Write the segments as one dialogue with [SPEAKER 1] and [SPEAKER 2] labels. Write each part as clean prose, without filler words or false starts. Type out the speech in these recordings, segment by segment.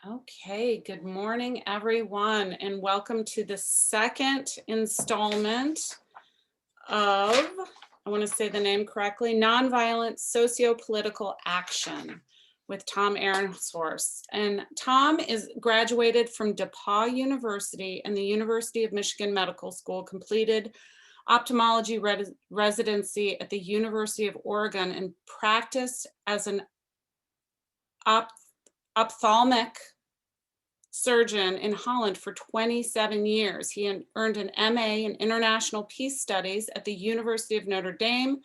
[SPEAKER 1] Okay, good morning, everyone, and welcome to the second installment of, I want to say the name correctly, Nonviolent Socio-Political Action with Tom Ehrenhorst. And Tom is graduated from DePauw University and the University of Michigan Medical School, completed ophthalmology residency at the University of Oregon, and practiced as an ophthalmic surgeon in Holland for 27 years. He earned an MA in International Peace Studies at the University of Notre Dame,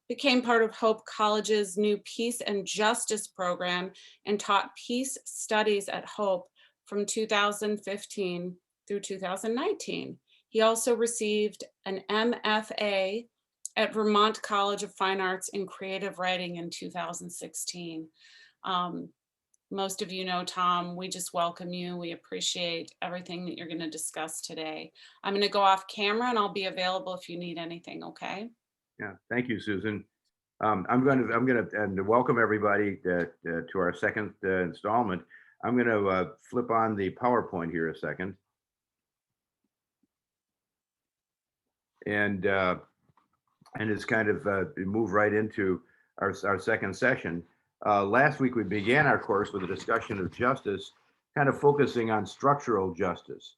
[SPEAKER 1] became part of Hope College's new Peace and Justice program, and taught peace studies at Hope from 2015 through 2019. He also received an MFA at Vermont College of Fine Arts in Creative Writing in 2016. Most of you know Tom. We just welcome you. We appreciate everything that you're going to discuss today. I'm going to go off camera and I'll be available if you need anything, okay?
[SPEAKER 2] Yeah, thank you, Susan. I'm going to welcome everybody to our second installment. I'm going to flip on the PowerPoint here a second. And it's kind of move right into our second session. Last week, we began our course with a discussion of justice, kind of focusing on structural justice.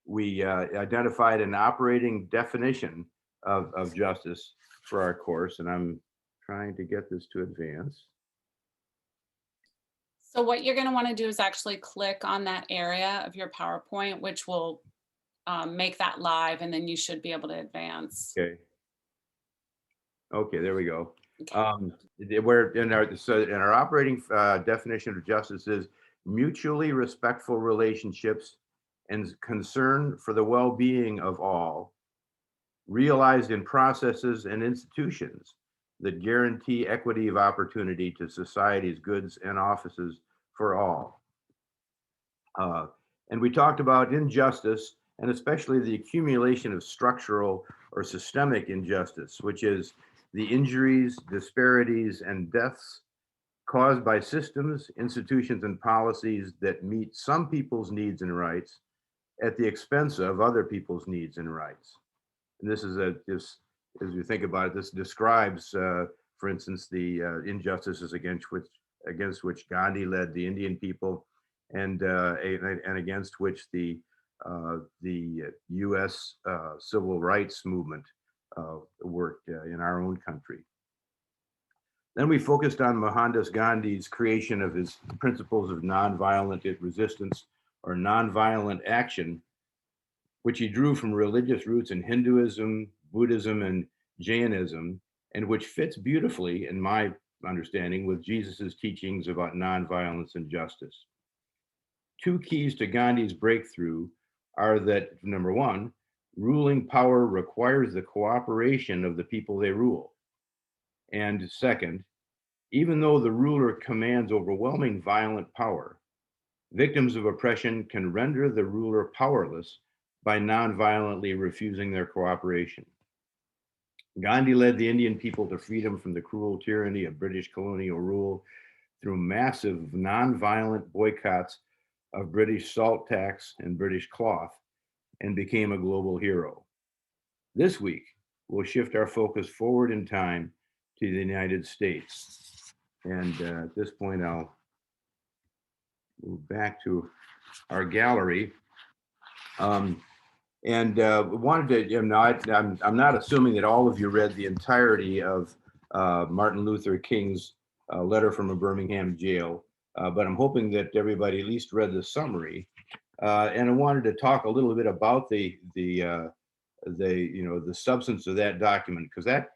[SPEAKER 2] We identified an operating definition of justice for our course, and I'm trying to get this to advance.
[SPEAKER 1] So what you're going to want to do is actually click on that area of your PowerPoint, which will make that live, and then you should be able to advance.
[SPEAKER 2] Okay, there we go.
[SPEAKER 1] Okay.
[SPEAKER 2] We're in our operating definition of justice is mutually respectful relationships and concern for the well-being of all, realized in processes and institutions that guarantee equity of opportunity to society's goods and offices for all. And we talked about injustice, and especially the accumulation of structural or systemic injustice, which is the injuries, disparities, and deaths caused by systems, institutions, and policies that meet some people's needs and rights at the expense of other people's needs and rights. And this is as you think about it, this describes, for instance, the injustices against which Gandhi led the Indian people, and against which the U.S. civil rights movement worked in our own country. Then we focused on Mohandas Gandhi's creation of his principles of nonviolent resistance or nonviolent action, which he drew from religious roots in Hinduism, Buddhism, and Jainism, and which fits beautifully, in my understanding, with Jesus's teachings about nonviolence and justice. Two keys to Gandhi's breakthrough are that, number one, ruling power requires the cooperation of the people they rule. And second, even though the ruler commands overwhelming violent power, victims of oppression can render the ruler powerless by non-violently refusing their cooperation. Gandhi led the Indian people to freedom from the cruel tyranny of British colonial rule through massive non-violent boycotts of British salt tax and British cloth, and became a global hero. This week, we'll shift our focus forward in time to the United States. And at this point, I'll move back to our gallery. Wanted to, I'm not assuming that all of you read the entirety of Martin Luther King's letter from a Birmingham jail, but I'm hoping that everybody at least read the summary. And I wanted to talk a little bit about the substance of that document, because that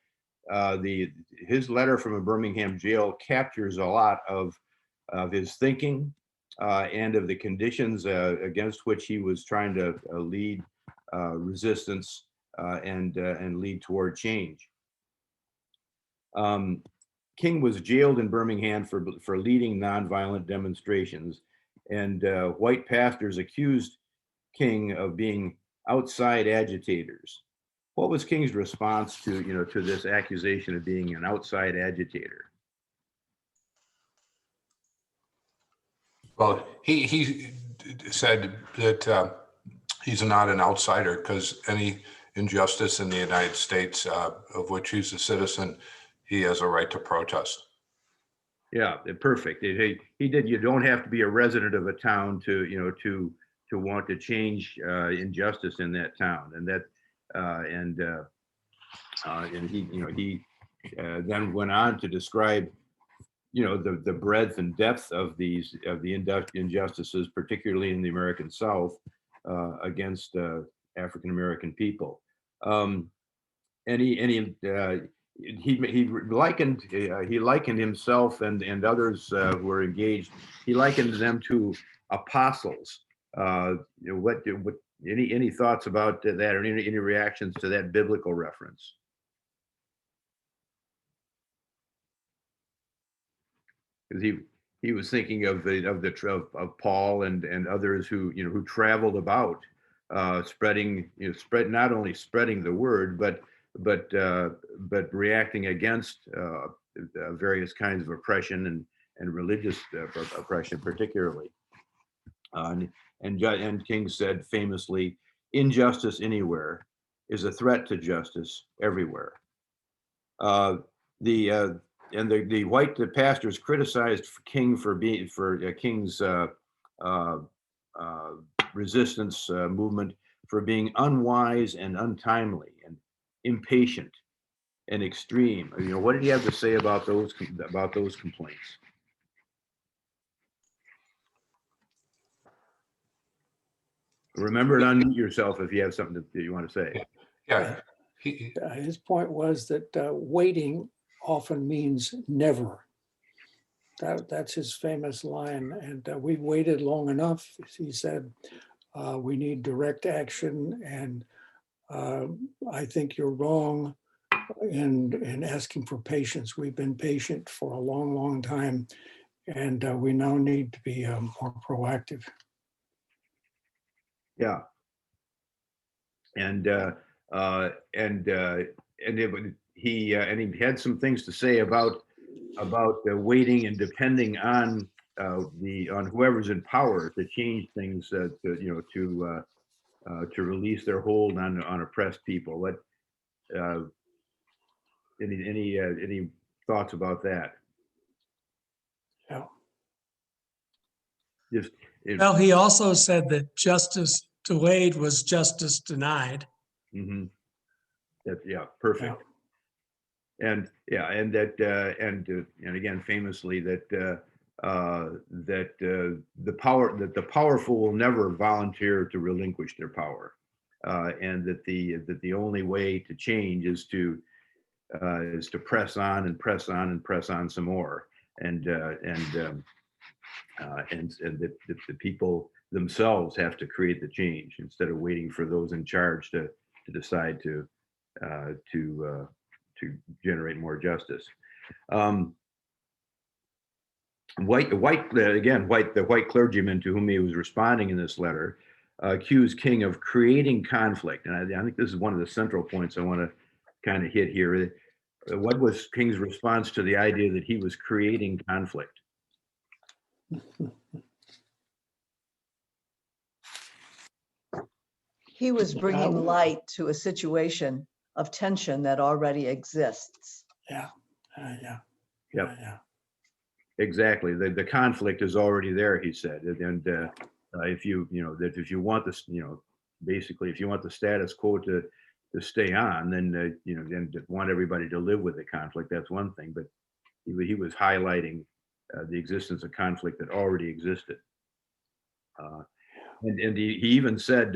[SPEAKER 2] his letter from a Birmingham jail captures a lot of his thinking and of the conditions against which he was trying to lead resistance and lead toward change. King was jailed in Birmingham for leading nonviolent demonstrations, and white pastors accused King of being outside agitators. What was King's response to this accusation of being an outside agitator?
[SPEAKER 3] Well, he said that he's not an outsider because any injustice in the United States, of which he's a citizen, he has a right to protest.
[SPEAKER 2] Yeah, perfect. He did. You don't have to be a resident of a town to, to want to change injustice in that town, and that, and he then went on to describe, the breadth and depth of the injustices, particularly in the American South, against African American people. And he likened himself and others who were engaged. He likened them to apostles. What any thoughts about that, or any reactions to that biblical reference? Because he was thinking of Paul and others who traveled about spreading, not only spreading the word, but reacting against various kinds of oppression and religious oppression particularly. And King said famously, "Injustice anywhere is a threat to justice everywhere." The white pastors criticized King for King's resistance movement for being unwise and untimely and impatient and extreme. What did he have to say about those complaints? Remember to unmute yourself if you have something that you want to say.
[SPEAKER 3] Yeah.
[SPEAKER 4] His point was that waiting often means never. That's his famous line. And we've waited long enough. He said, we need direct action. And I think you're wrong in asking for patience. We've been patient for a long, long time. And we now need to be more proactive.
[SPEAKER 2] Yeah. And he had some things to say about waiting and depending on whoever's in power to change things, to release their hold on oppressed people. What any thoughts about that?
[SPEAKER 4] Yeah.
[SPEAKER 5] Well, he also said that justice delayed was justice denied.
[SPEAKER 2] Mm-hmm. Yeah, perfect. Yeah. And again, famously that the powerful will never volunteer to relinquish their power, and that the only way to change is to press on and press on and press on some more, and that the people themselves have to create the change instead of waiting for those in charge to decide to generate more justice. The white clergyman to whom he was responding in this letter accused King of creating conflict, and I think this is one of the central points I want to kind of hit here. What was King's response to the idea that he was creating conflict?
[SPEAKER 6] He was bringing light to a situation of tension that already exists.
[SPEAKER 4] Yeah.
[SPEAKER 2] Yep.
[SPEAKER 4] Yeah.
[SPEAKER 2] Exactly. The conflict is already there, he said. And if you want this, basically, if you want the status quo to stay on, then then want everybody to live with the conflict. That's one thing. But he was highlighting the existence of conflict that already existed. And he even said,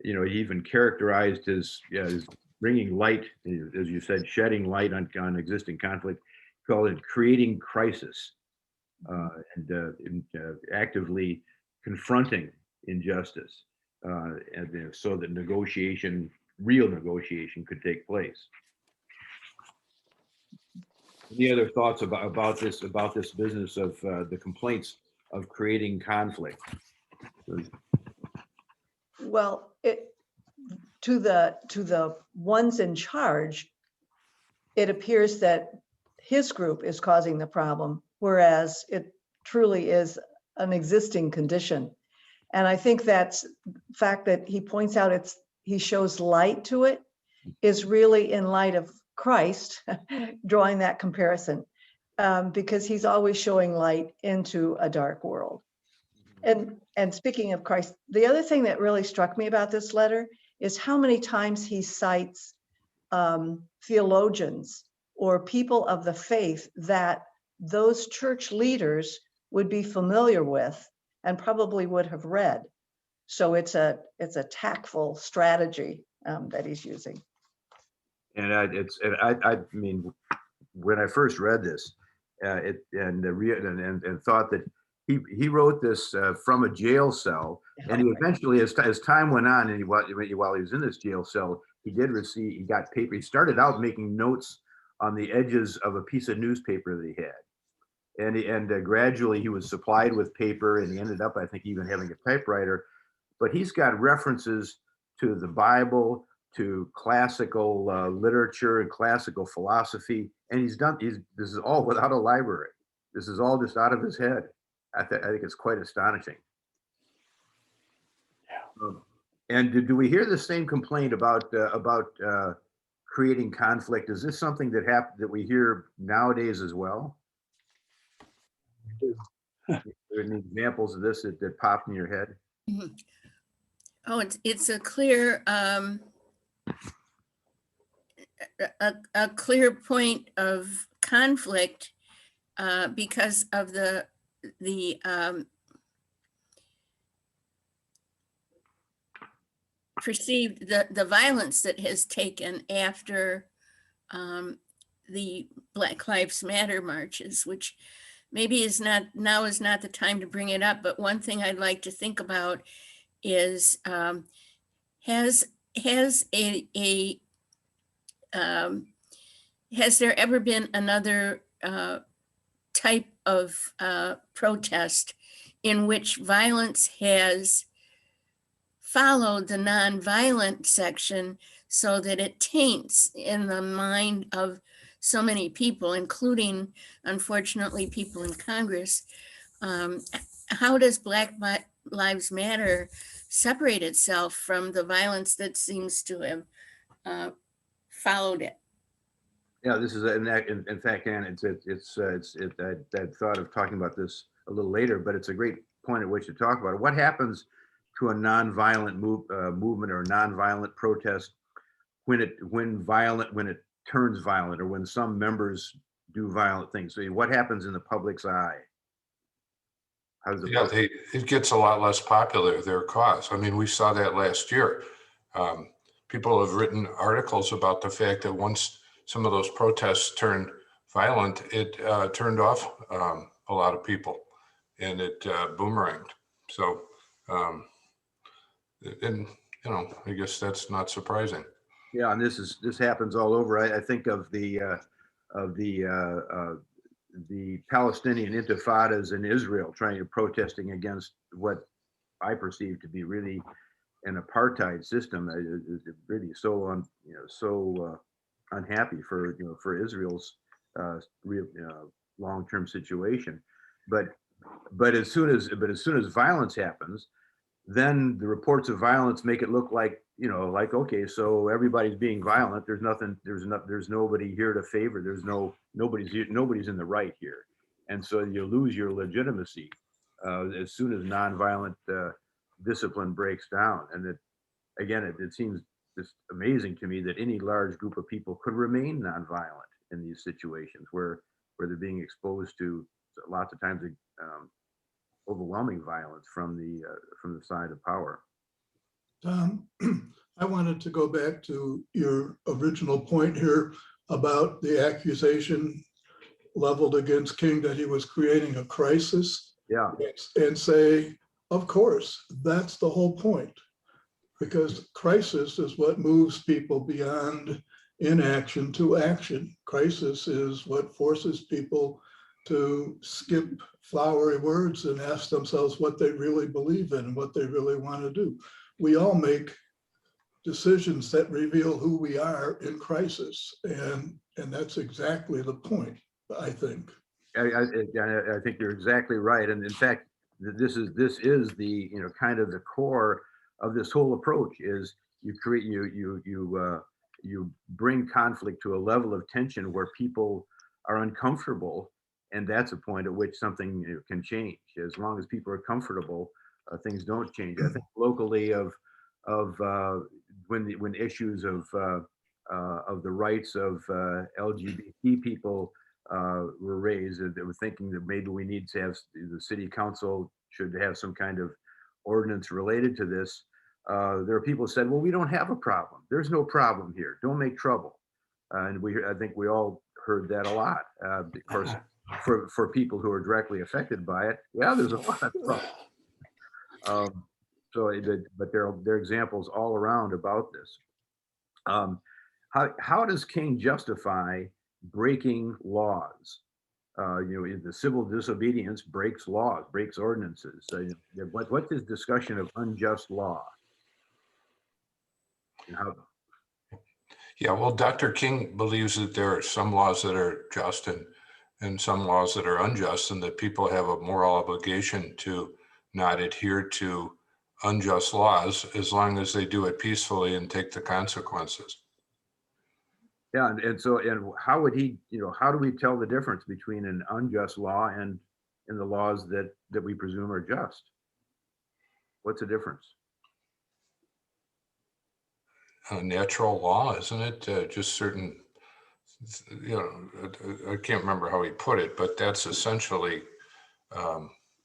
[SPEAKER 2] he even characterized his bringing light, as you said, shedding light on existing conflict, called it creating crisis, and actively confronting injustice, and so that real negotiation could take place. Any other thoughts about this business of the complaints of creating conflict?
[SPEAKER 6] Well, to the ones in charge, it appears that his group is causing the problem, whereas it truly is an existing condition. And I think that's fact that he points out he shows light to it is really in light of Christ, drawing that comparison, because he's always showing light into a dark world. And speaking of Christ, the other thing that really struck me about this letter is how many times he cites theologians or people of the faith that those church leaders would be familiar with and probably would have read. So it's a tactful strategy that he's using.
[SPEAKER 2] And I mean, when I first read this, and thought that he wrote this from a jail cell, and he eventually, as time went on, and while he was in this jail cell, he got paper. He started out making notes on the edges of a piece of newspaper that he had, and gradually he was supplied with paper, and he ended up, I think, even having a typewriter. But he's got references to the Bible, to classical literature and classical philosophy, and this is all without a library. This is all just out of his head. I think it's quite astonishing. Yeah. And do we hear the same complaint about creating conflict? Is this something that we hear nowadays as well?
[SPEAKER 4] We do.
[SPEAKER 2] Are there any examples of this that popped in your head?
[SPEAKER 7] Mm-hmm. Oh, it's a clear a clear point of conflict because of the perceived the violence that has taken after the Black Lives Matter marches, which maybe is not the time to bring it up. But one thing I'd like to think about is has there ever been another type of protest in which violence has followed the nonviolent section so that it taints in the mind of so many people, including, unfortunately, people in Congress? How does Black Lives Matter separate itself from the violence that seems to have followed it?
[SPEAKER 2] Yeah, this is in fact, Ann, I thought of talking about this a little later, but it's a great point at which to talk about it. What happens to a nonviolent movement or a nonviolent protest when it turns violent, or when some members do violent things? So what happens in the public's eye?
[SPEAKER 3] It gets a lot less popular, their cause. I mean, we saw that last year. People have written articles about the fact that once some of those protests turned violent, it turned off a lot of people, and it boomeranged. So, and I guess that's not surprising.
[SPEAKER 2] Yeah, and this happens all over. I think of the Palestinian intifadas in Israel, protesting against what I perceive to be really an apartheid system. It's really so unhappy for Israel's long-term situation. But as soon as violence happens, then the reports of violence make it look like, okay, so everybody's being violent. There's nobody here to favor. Nobody's in the right here. And so you lose your legitimacy as soon as nonviolent discipline breaks down. And it seems just amazing to me that any large group of people could remain nonviolent in these situations where they're being exposed to lots of times overwhelming violence from the side of power.
[SPEAKER 8] I wanted to go back to your original point here about the accusation leveled against King that he was creating a crisis.
[SPEAKER 2] Yeah.
[SPEAKER 8] And say, of course, that's the whole point, because crisis is what moves people beyond inaction to action. Crisis is what forces people to skip flowery words and ask themselves what they really believe in and what they really want to do. We all make decisions that reveal who we are in crisis, and that's exactly the point, I think.
[SPEAKER 2] I think you're exactly right. And in fact, this is the, you know, kind of the core of this whole approach is you create, you bring conflict to a level of tension where people are uncomfortable, and that's a point at which something, you know, can change. As long as people are comfortable, things don't change. I think locally of when issues of the rights of LGBT people were raised, they were thinking that maybe we need to have the city council should have some kind of ordinance related to this. There are people who said, well, we don't have a problem. There's no problem here. Don't make trouble. And I think we all heard that a lot. Of course, for people who are directly affected by it, yeah, there's a lot of trouble. But there are examples all around about this. How does King justify breaking laws? You know, the civil disobedience breaks laws, breaks ordinances. What's his discussion of unjust law? And how,
[SPEAKER 3] Yeah, well, Dr. King believes that there are some laws that are just and some laws that are unjust, and that people have a moral obligation to not adhere to unjust laws as long as they do it peacefully and take the consequences.
[SPEAKER 2] yeah, and how would he, you know, how do we tell the difference between an unjust law and the laws that we presume are just? What's the difference?
[SPEAKER 3] A natural law, isn't it? Just certain, you know, I can't remember how he put it, but that's essentially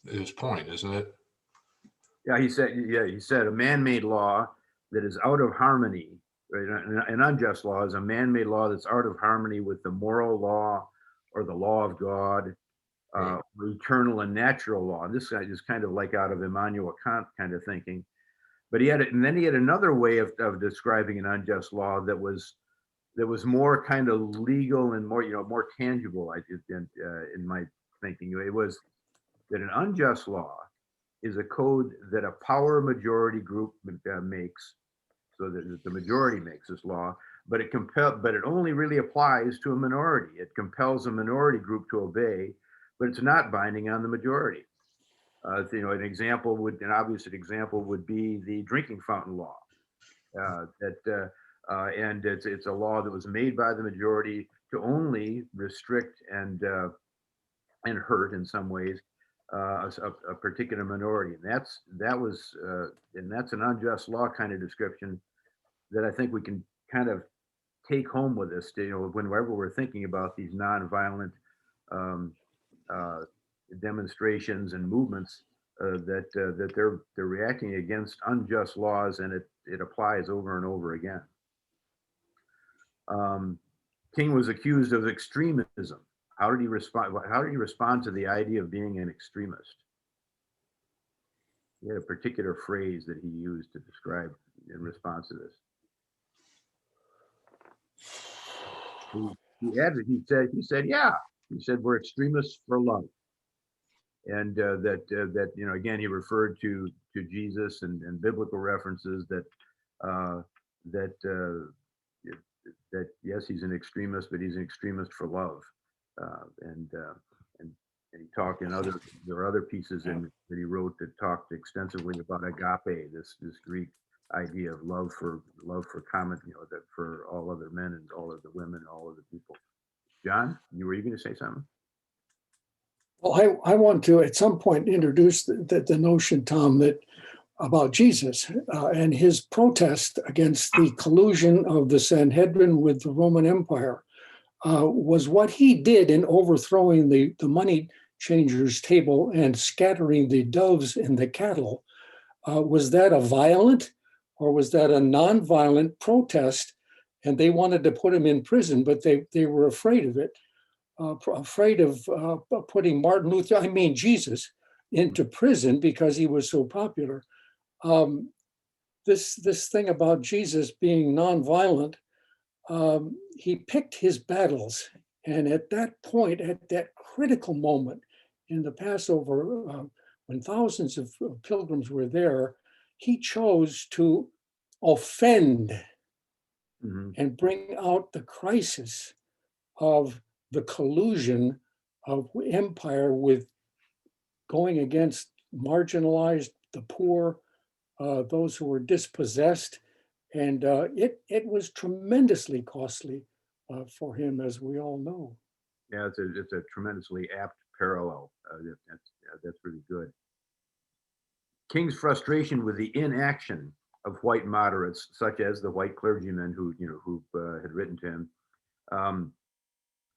[SPEAKER 3] his point, isn't it?
[SPEAKER 2] Yeah, he said a man-made law that is out of harmony. Right? An unjust law is a man-made law that's out of harmony with the moral law or the law of God,
[SPEAKER 3] Right.
[SPEAKER 2] eternal and natural law. And this guy is kind of like out of Immanuel Kant kind of thinking. But he had it, and then he had another way of describing an unjust law that was more kind of legal and more, you know, more tangible. In my thinking, it was that an unjust law is a code that a power majority group makes, so that the majority makes this law, but it only really applies to a minority. It compels a minority group to obey, but it's not binding on the majority. You know, an obvious example would be the drinking fountain law. And it's a law that was made by the majority to only restrict and hurt in some ways a particular minority. And that's an unjust law kind of description that I think we can kind of take home with us. You know, whenever we're thinking about these nonviolent demonstrations and movements, that they're reacting against unjust laws, and it applies over and over again. King was accused of extremism. How did he respond? How did he respond to the idea of being an extremist? He had a particular phrase that he used to describe in response to this. He said, yeah. He said, we're extremists for love. And that you know, again, he referred to Jesus and biblical references that yes, he's an extremist, but he's an extremist for love. And he talked there are other pieces that he wrote that talked extensively about agape, this Greek idea of love for common, you know, that for all other men and all of the women, all of the people. John, were you going to say something?
[SPEAKER 4] Well, I want to at some point introduce the notion, Tom, that about Jesus and his protest against the collusion of the Sanhedrin with the Roman Empire was what he did in overthrowing the money changers' table and scattering the doves and the cattle. Was that a violent or was that a nonviolent protest? And they wanted to put him in prison, but they were afraid of it. Afraid of putting Jesus, into prison because he was so popular. This thing about Jesus being nonviolent, he picked his battles. And at that point, at that critical moment in the Passover, when thousands of pilgrims were there, he chose to offend and bring out the crisis of the collusion of empire with going against marginalized, the poor, those who were dispossessed. And it was tremendously costly for him, as we all know.
[SPEAKER 2] Yeah, it's a tremendously apt parallel. That's really good. King's frustration with the inaction of white moderates, such as the white clergymen who had written to him,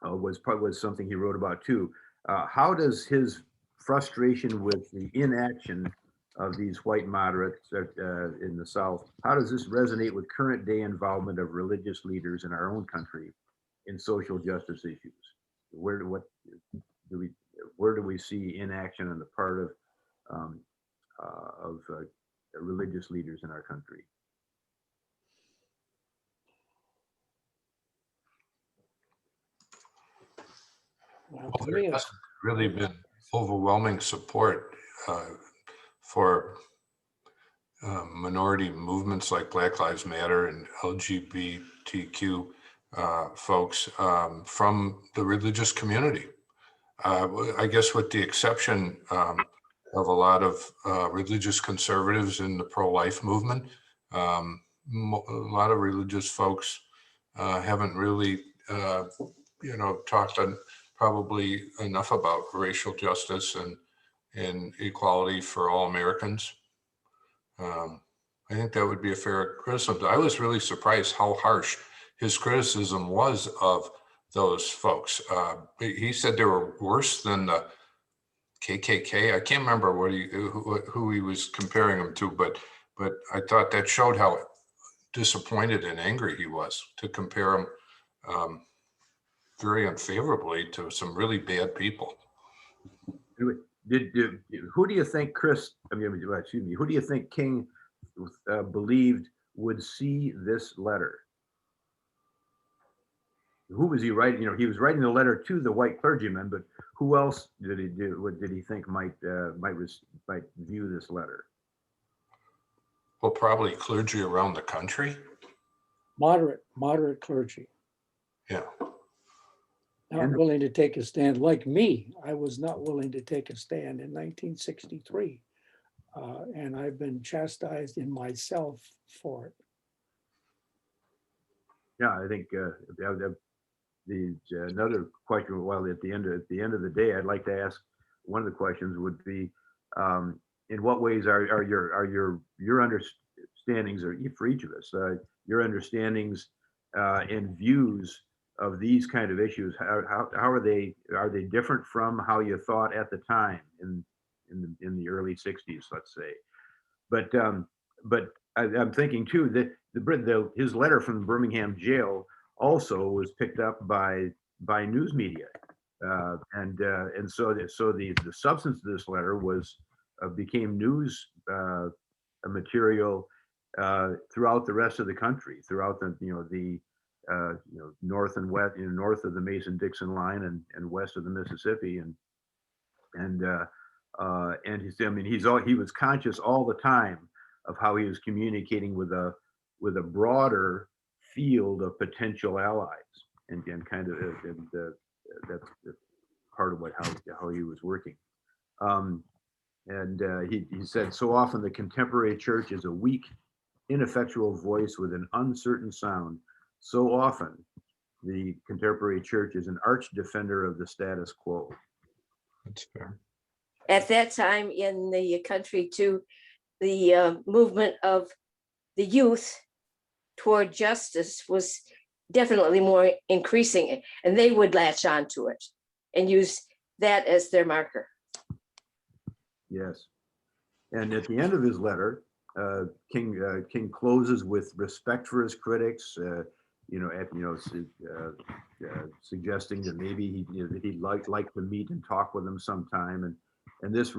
[SPEAKER 2] was something he wrote about too. How does his frustration with the inaction of these white moderates in the South, how does this resonate with current day involvement of religious leaders in our own country in social justice issues? Where do we see inaction on the part of religious leaders in our country?
[SPEAKER 4] Well,
[SPEAKER 3] Well,
[SPEAKER 4] to
[SPEAKER 3] there
[SPEAKER 4] me,
[SPEAKER 3] hasn't really been overwhelming support for minority movements like Black Lives Matter and LGBTQ folks from the religious community. I guess with the exception of a lot of religious conservatives in the pro-life movement, a lot of religious folks haven't really, talked probably enough about racial justice and equality for all Americans. I think that would be a fair criticism. I was really surprised how harsh his criticism was of those folks. He said they were worse than the KKK. I can't remember who he was comparing them to, but I thought that showed how disappointed and angry he was to compare them very unfavorably to some really bad people.
[SPEAKER 2] Who do you think who do you think King believed would see this letter? Who was he writing? He was writing the letter to the white clergyman, but who else did he think might view this letter?
[SPEAKER 3] Well, probably clergy around the country.
[SPEAKER 4] Moderate clergy.
[SPEAKER 3] Yeah.
[SPEAKER 4] Not willing to take a stand like me. I was not willing to take a stand in 1963. And I've been chastised in myself for it.
[SPEAKER 2] Yeah, I think another question. Well, at the end of the day, I'd like to ask, one of the questions would be, in what ways are your understandings, or for each of us, your understandings and views of these kind of issues, how are they different from how you thought at the time in the early 60s, let's say? But I'm thinking too that his letter from the Birmingham jail also was picked up by news media, and so the substance of this letter was became news material throughout the rest of the country, throughout the north and west, north of the Mason-Dixon line and west of the Mississippi, and he was conscious all the time of how he was communicating with a broader field of potential allies, and that's part of how he was working. He said, so often the contemporary church is a weak, ineffectual voice with an uncertain sound. So often the contemporary church is an arch defender of the status quo.
[SPEAKER 3] That's fair.
[SPEAKER 9] At that time in the country too, the movement of the youth toward justice was definitely more increasing, and they would latch on to it and use that as their marker.
[SPEAKER 2] Yes. And at the end of his letter, King closes with respect for his critics, suggesting that maybe he'd like to meet and talk with them sometime, and this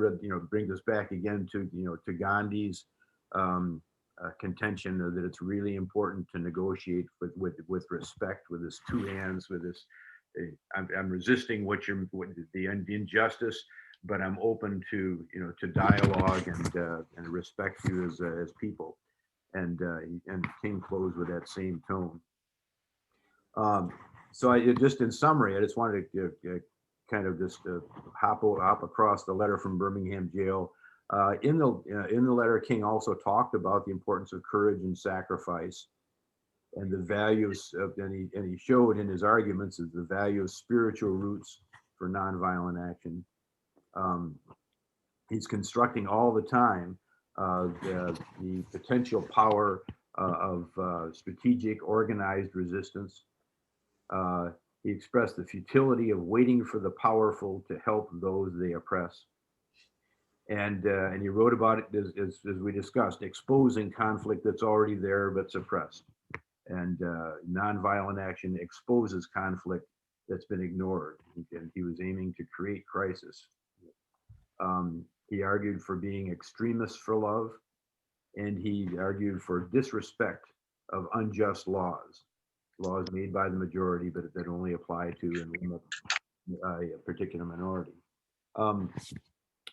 [SPEAKER 2] brings us back again to Gandhi's contention that it's really important to negotiate with respect, with his two hands, with this. I'm resisting the injustice, but I'm open to dialogue and respect you as people, and King closed with that same tone. So just in summary, I just wanted to kind of just hop across the letter from Birmingham jail. In the letter, King also talked about the importance of courage and sacrifice, and the values of, and he showed in his arguments is the value of spiritual roots for nonviolent action. He's constructing all the time the potential power of strategic organized resistance. He expressed the futility of waiting for the powerful to help those they oppress. And he wrote about it as we discussed, exposing conflict that's already there but suppressed. And nonviolent action exposes conflict that's been ignored. And he was aiming to create crisis. He argued for being extremists for love, and he argued for disrespect of unjust laws made by the majority, but that only apply to and limit a particular minority.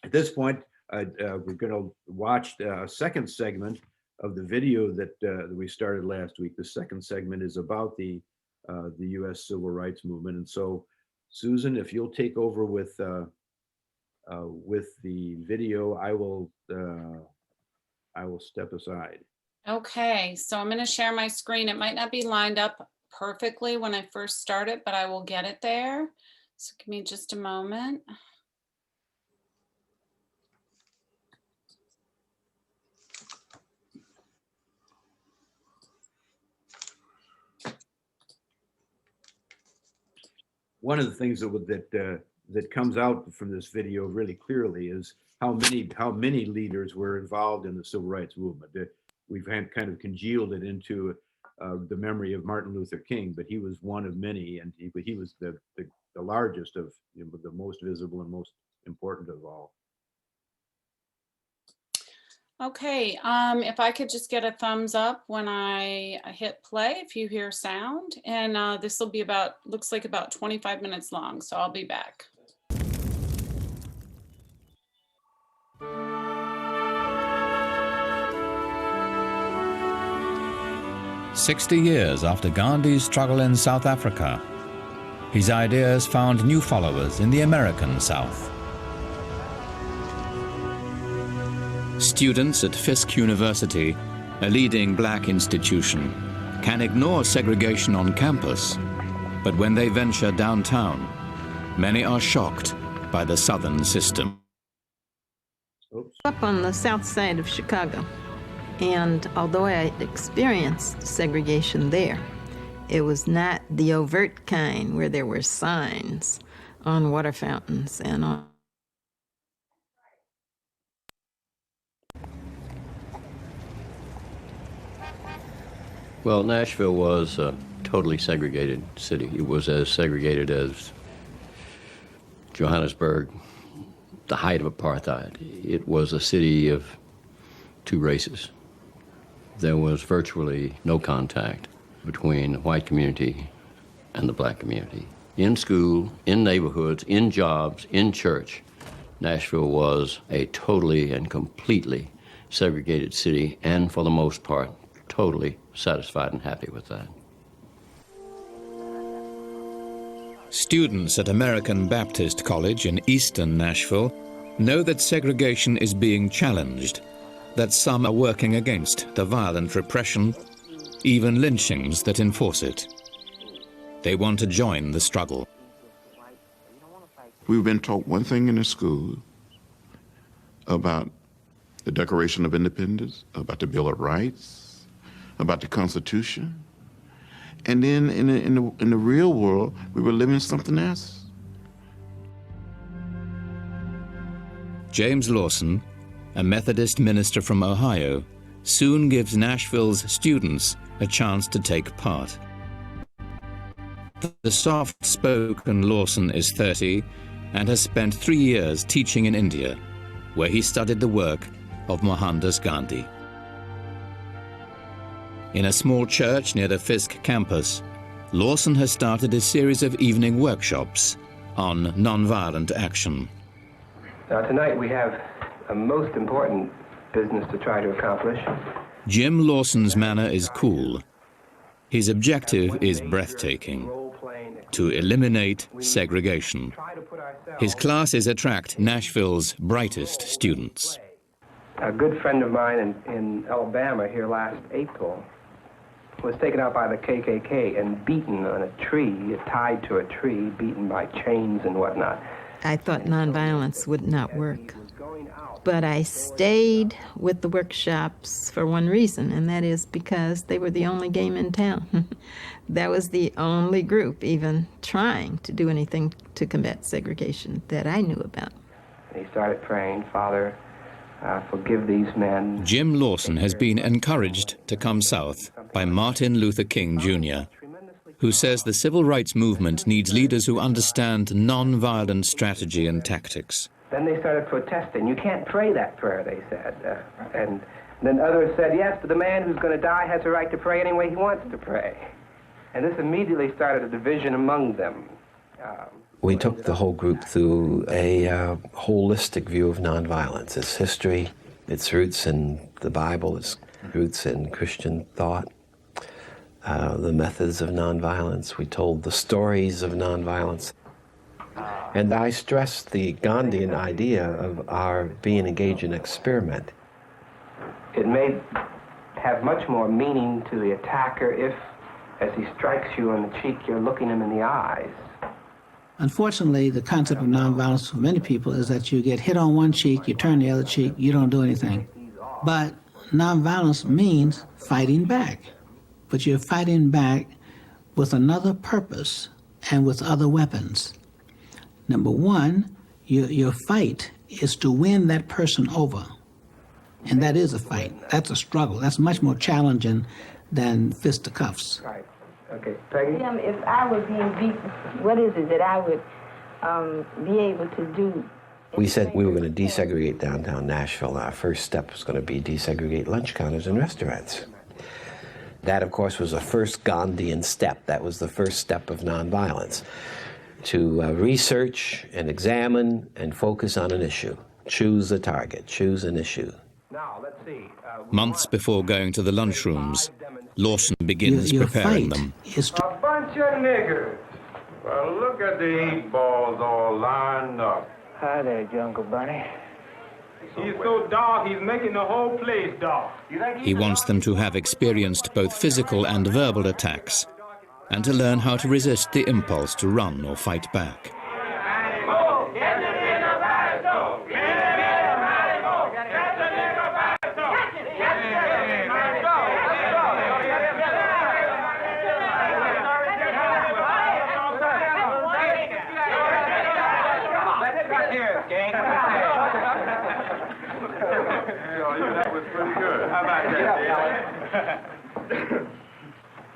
[SPEAKER 2] At this point, we're going to watch a second segment of the video that we started last week. The second segment is about the U.S. civil rights movement. And so, Susan, if you'll take over with the video, I will step aside.
[SPEAKER 1] Okay, so I'm going to share my screen. It might not be lined up perfectly when I first start it, but I will get it there. So give me just a moment.
[SPEAKER 2] One of the things that comes out from this video really clearly is how many leaders were involved in the civil rights movement. We've kind of congealed it into the memory of Martin Luther King, but he was one of many, and he was the largest of, the most visible and most important of all. Okay, if I could just get a thumbs up when I hit play, if you hear sound, and this will be looks like about 25 minutes long, so I'll be back.
[SPEAKER 10] "60 years after Gandhi's struggle in South Africa, his ideas found new followers in the American South. Students at Fisk University, a leading black institution, can ignore segregation on campus, but when they venture downtown, many are shocked by the Southern system."
[SPEAKER 11] Up on the south side of Chicago, and although I experienced segregation there, it was not the overt kind where there were signs on water fountains and on.
[SPEAKER 12] Well, Nashville was a totally segregated city. It was as segregated as Johannesburg, the height of apartheid. It was a city of two races. There was virtually no contact between the white community and the black community. In school, in neighborhoods, in jobs, in church, Nashville was a totally and completely segregated city, and for the most part, totally satisfied and happy with that.
[SPEAKER 10] Students at American Baptist College in eastern Nashville know that segregation is being challenged, that some are working against the violent repression, even lynchings that enforce it. They want to join the struggle.
[SPEAKER 13] We've been taught one thing in the school about the Declaration of Independence, about the Bill of Rights, about the Constitution, and then in the real world, we were living something else.
[SPEAKER 10] James Lawson, a Methodist minister from Ohio, soon gives Nashville's students a chance to take part. The soft-spoken Lawson is 30 and has spent 3 years teaching in India, where he studied the work of Mohandas Gandhi. In a small church near the Fisk campus, Lawson has started a series of evening workshops on nonviolent action.
[SPEAKER 14] Now tonight we have a most important business to try to accomplish.
[SPEAKER 10] Jim Lawson's manner is cool. His objective is breathtaking: to eliminate segregation. His classes attract Nashville's brightest students.
[SPEAKER 14] A good friend of mine in Alabama here last April was taken out by the KKK and beaten on a tree, tied to a tree, beaten by chains and whatnot.
[SPEAKER 11] I thought nonviolence would not work. But I stayed with the workshops for one reason, and that is because they were the only game in town. That was the only group even trying to do anything to combat segregation that I knew about.
[SPEAKER 14] He started praying, Father, forgive these men.
[SPEAKER 10] Jim Lawson has been encouraged to come south by Martin Luther King Jr., who says the civil rights movement needs leaders who understand non-violent strategy and tactics.
[SPEAKER 14] Then they started protesting. You can't pray that prayer, they said. And then others said, yes, but the man who's going to die has a right to pray any way he wants to pray. And this immediately started a division among them.
[SPEAKER 15] We took the whole group through a holistic view of nonviolence, its history, its roots in the Bible, its roots in Christian thought, the methods of nonviolence. We told the stories of nonviolence. And I stressed the Gandhian idea of our being engaged in experiment.
[SPEAKER 14] It may have much more meaning to the attacker if, as he strikes you on the cheek, you're looking him in the eyes.
[SPEAKER 16] Unfortunately, the concept of nonviolence for many people is that you get hit on one cheek, you turn the other cheek, you don't do anything. But nonviolence means fighting back. But you're fighting back with another purpose and with other weapons. Number one, your fight is to win that person over. And that is a fight. That's a struggle. That's much more challenging than fisticuffs.
[SPEAKER 14] Right. Okay. Peggy?
[SPEAKER 17] If I were being beaten, what is it that I would be able to do?
[SPEAKER 15] We said we were going to desegregate downtown Nashville. Our first step was going to be desegregate lunch counters and restaurants. That, of course, was the first Gandhian step. That was the first step of nonviolence. To research and examine and focus on an issue. Choose a target, choose an issue.
[SPEAKER 14] Now, let's see.
[SPEAKER 10] Months before going to the lunchrooms, Lawson begins preparing them.
[SPEAKER 18] A bunch of niggers. Well, look at the 8 balls all lined up.
[SPEAKER 19] Hi there, Jungle Bunny.
[SPEAKER 18] He's so dark, he's making the whole place dark.
[SPEAKER 10] He wants them to have experienced both physical and verbal attacks, and to learn how to resist the impulse to run or fight back.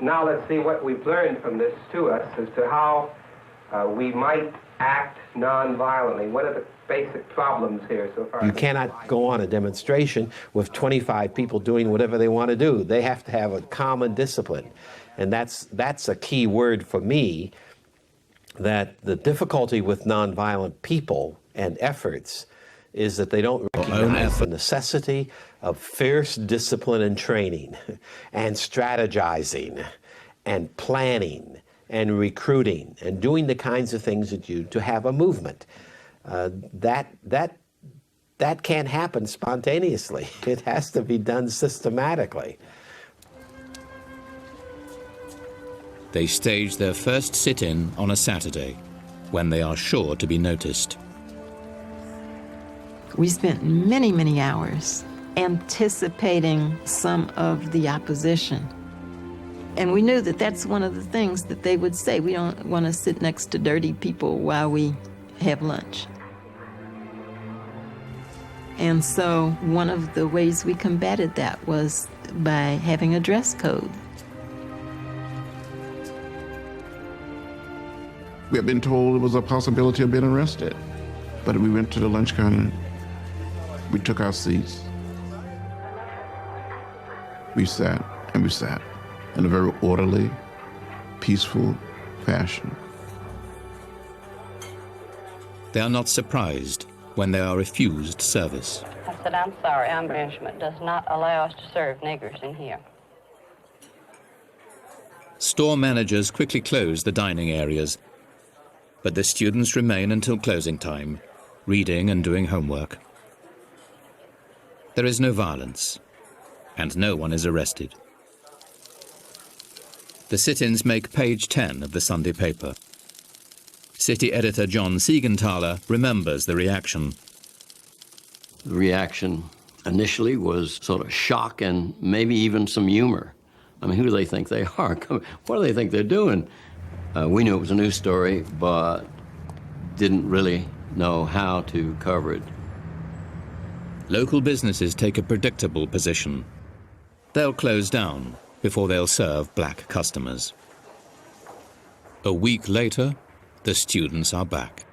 [SPEAKER 14] Now let's see what we've learned from this to us as to how we might act non-violently. What are the basic problems here so far?
[SPEAKER 15] You cannot go on a demonstration with 25 people doing whatever they want to do. They have to have a common discipline. And that's a key word for me, that the difficulty with nonviolent people and efforts is that they don't recognize the necessity of fierce discipline and training and strategizing and planning and recruiting and doing the kinds of things that you to have a movement. That can't happen spontaneously. It has to be done systematically.
[SPEAKER 10] They stage their first sit-in on a Saturday, when they are sure to be noticed.
[SPEAKER 11] We spent many, many hours anticipating some of the opposition. And we knew that that's one of the things that they would say. We don't want to sit next to dirty people while we have lunch. And so one of the ways we combated that was by having a dress code.
[SPEAKER 13] We had been told it was a possibility of being arrested. But we went to the lunch counter. We took our seats. We sat and we sat in a very orderly, peaceful fashion.
[SPEAKER 10] They are not surprised when they are refused service.
[SPEAKER 20] I said, I'm sorry, our management does not allow us to serve niggers in here.
[SPEAKER 10] Store managers quickly close the dining areas, but the students remain until closing time, reading and doing homework. There is no violence, and no one is arrested. The sit-ins make page 10 of the Sunday paper. City editor John Siegenthaler remembers the reaction.
[SPEAKER 12] The reaction initially was sort of shock and maybe even some humor. I mean, who do they think they are? What do they think they're doing? We knew it was a news story, but didn't really know how to cover it.
[SPEAKER 10] Local businesses take a predictable position. They'll close down before they'll serve black customers. A week later, the students are back.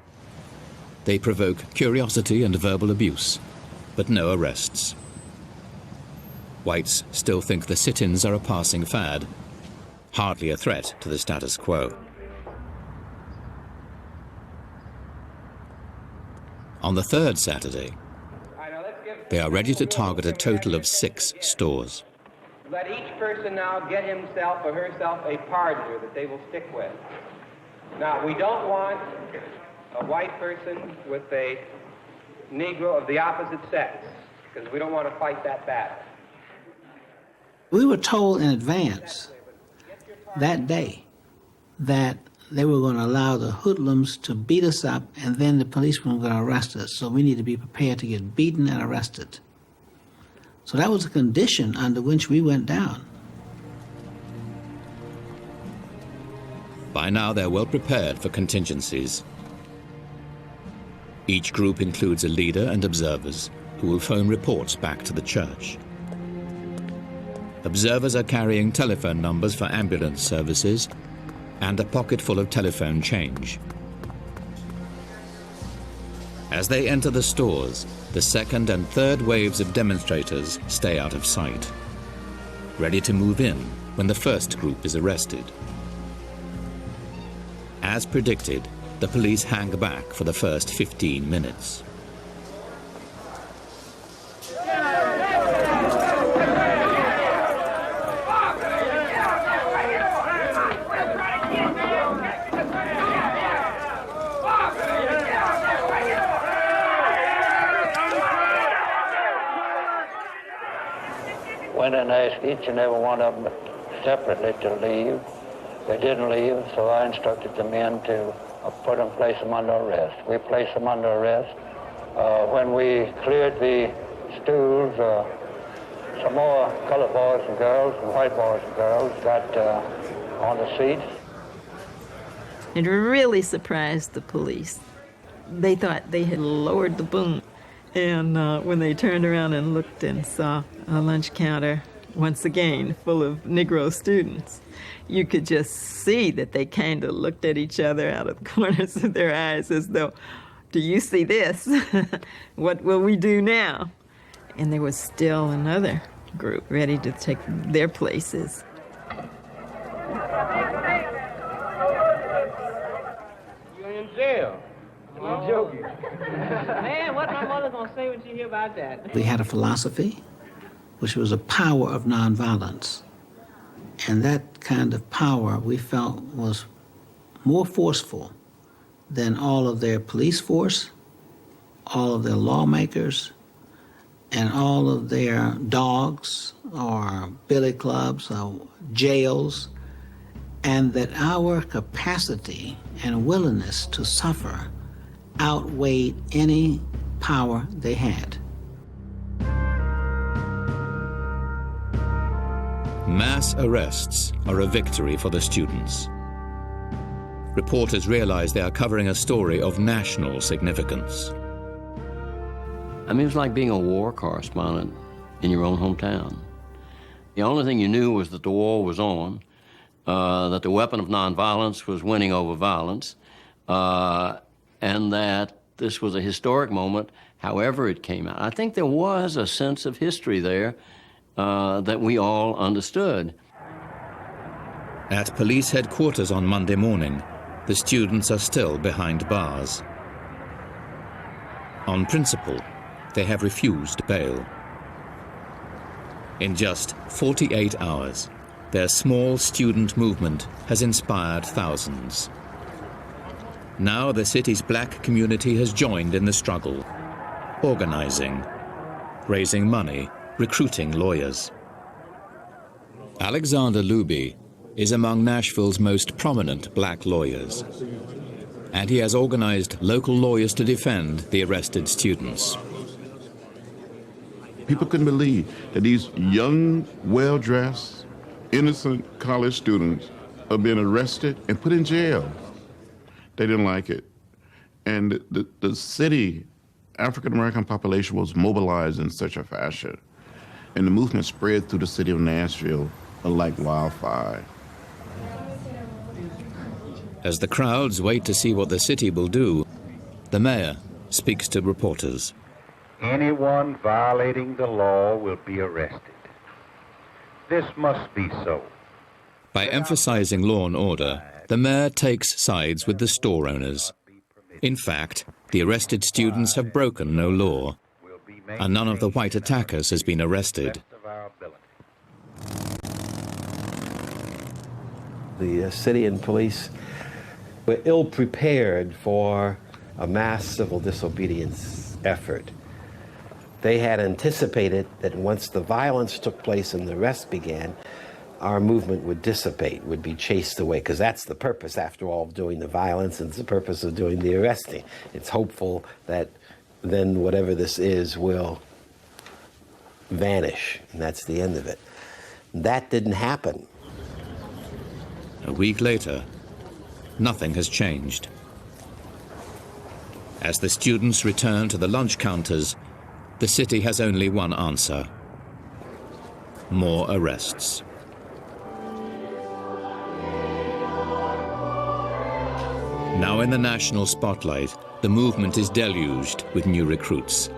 [SPEAKER 10] They provoke curiosity and verbal abuse, but no arrests. Whites still think the sit-ins are a passing fad, hardly a threat to the status quo. On the third Saturday, they are ready to target a total of 6 stores.
[SPEAKER 14] Let each person now get himself or herself a partner that they will stick with. Now, we don't want a white person with a Negro of the opposite sex, because we don't want to fight that battle.
[SPEAKER 16] We were told in advance that day that they were going to allow the hoodlums to beat us up, and then the policemen were going to arrest us. So we need to be prepared to get beaten and arrested. So that was a condition under which we went down.
[SPEAKER 10] By now, they're well prepared for contingencies. Each group includes a leader and observers who will phone reports back to the church. Observers are carrying telephone numbers for ambulance services and a pocket full of telephone change. As they enter the stores, the second and third waves of demonstrators stay out of sight, ready to move in when the first group is arrested. As predicted, the police hang back for the first 15 minutes.
[SPEAKER 19] Went and asked each and every one of them separately to leave. They didn't leave, so I instructed the men to put them, place them under arrest. We placed them under arrest. When we cleared the stools, some more colored boys and girls and white boys and girls got on the seats.
[SPEAKER 11] It really surprised the police. They thought they had lowered the boom. And when they turned around and looked and saw a lunch counter, once again, full of Negro students, you could just see that they kind of looked at each other out of the corners of their eyes as though, do you see this? What will we do now? And there was still another group ready to take their places.
[SPEAKER 14] You're in jail. I'm joking.
[SPEAKER 21] Man, what my mother gonna say when she hear about that?
[SPEAKER 16] We had a philosophy, which was a power of nonviolence. And that kind of power we felt was more forceful than all of their police force, all of their lawmakers, and all of their dogs or billy clubs or jails, and that our capacity and willingness to suffer outweighed any power they had.
[SPEAKER 10] Mass arrests are a victory for the students. Reporters realize they are covering a story of national significance.
[SPEAKER 12] I mean, it was like being a war correspondent in your own hometown. The only thing you knew was that the war was on, that the weapon of nonviolence was winning over violence, and that this was a historic moment, however it came out. I think there was a sense of history there that we all understood.
[SPEAKER 10] At police headquarters on Monday morning, the students are still behind bars. On principle, they have refused bail. In just 48 hours, their small student movement has inspired thousands. Now the city's black community has joined in the struggle, organizing, raising money, recruiting lawyers. Alexander Luby is among Nashville's most prominent black lawyers, and he has organized local lawyers to defend the arrested students.
[SPEAKER 13] People couldn't believe that these young, well-dressed, innocent college students are being arrested and put in jail. They didn't like it. And the city, African-American population was mobilized in such a fashion. And the movement spread through the city of Nashville like wildfire.
[SPEAKER 10] As the crowds wait to see what the city will do, the mayor speaks to reporters.
[SPEAKER 5] Anyone violating the law will be arrested. This must be so.
[SPEAKER 10] By emphasizing law and order, the mayor takes sides with the store owners. In fact, the arrested students have broken no law, and none of the white attackers has been arrested.
[SPEAKER 15] The city and police were ill-prepared for a mass civil disobedience effort. They had anticipated that once the violence took place and the arrest began, our movement would dissipate, would be chased away, because that's the purpose, after all, of doing the violence, and it's the purpose of doing the arresting. It's hopeful that then whatever this is will vanish, and that's the end of it. That didn't happen.
[SPEAKER 10] A week later, nothing has changed. As the students return to the lunch counters, the city has only one answer: more arrests. Now in the national spotlight, the movement is deluged with new recruits.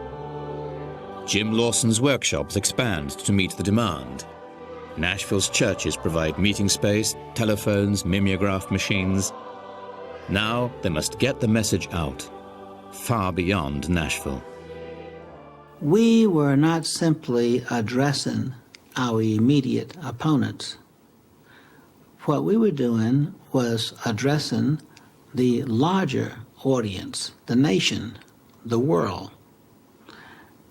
[SPEAKER 10] Jim Lawson's workshops expand to meet the demand. Nashville's churches provide meeting space, telephones, mimeograph machines. Now they must get the message out, far beyond Nashville.
[SPEAKER 16] We were not simply addressing our immediate opponents. What we were doing was addressing the larger audience, the nation, the world.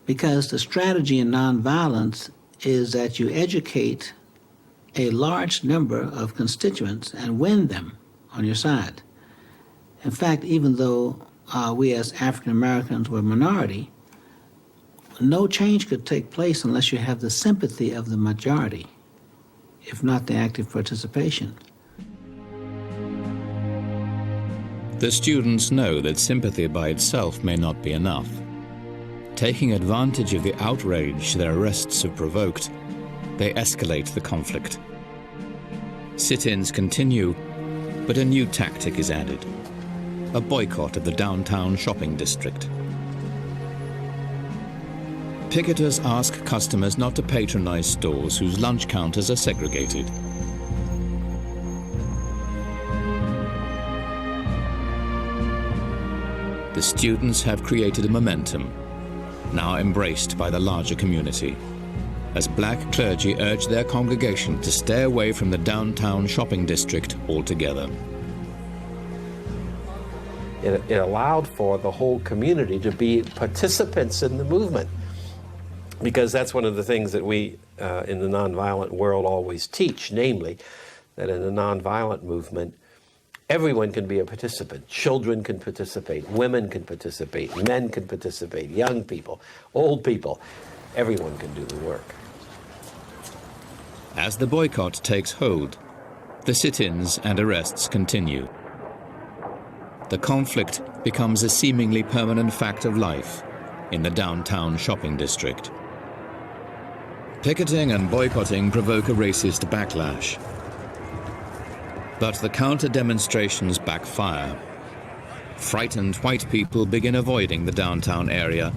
[SPEAKER 16] Because the strategy in nonviolence is that you educate a large number of constituents and win them on your side. In fact, even though we as African Americans were a minority, no change could take place unless you have the sympathy of the majority, if not the active participation.
[SPEAKER 10] The students know that sympathy by itself may not be enough. Taking advantage of the outrage their arrests have provoked, they escalate the conflict. Sit-ins continue, but a new tactic is added: a boycott of the downtown shopping district. Picketers ask customers not to patronize stores whose lunch counters are segregated. The students have created a momentum, now embraced by the larger community, as black clergy urge their congregation to stay away from the downtown shopping district altogether.
[SPEAKER 15] It allowed for the whole community to be participants in the movement, because that's one of the things that we in the nonviolent world always teach, namely that in the nonviolent movement, everyone can be a participant. Children can participate, women can participate, men can participate, young people, old people. Everyone can do the work.
[SPEAKER 10] As the boycott takes hold, the sit-ins and arrests continue. The conflict becomes a seemingly permanent fact of life in the downtown shopping district. Picketing and boycotting provoke a racist backlash. But the counter-demonstrations backfire. Frightened white people begin avoiding the downtown area,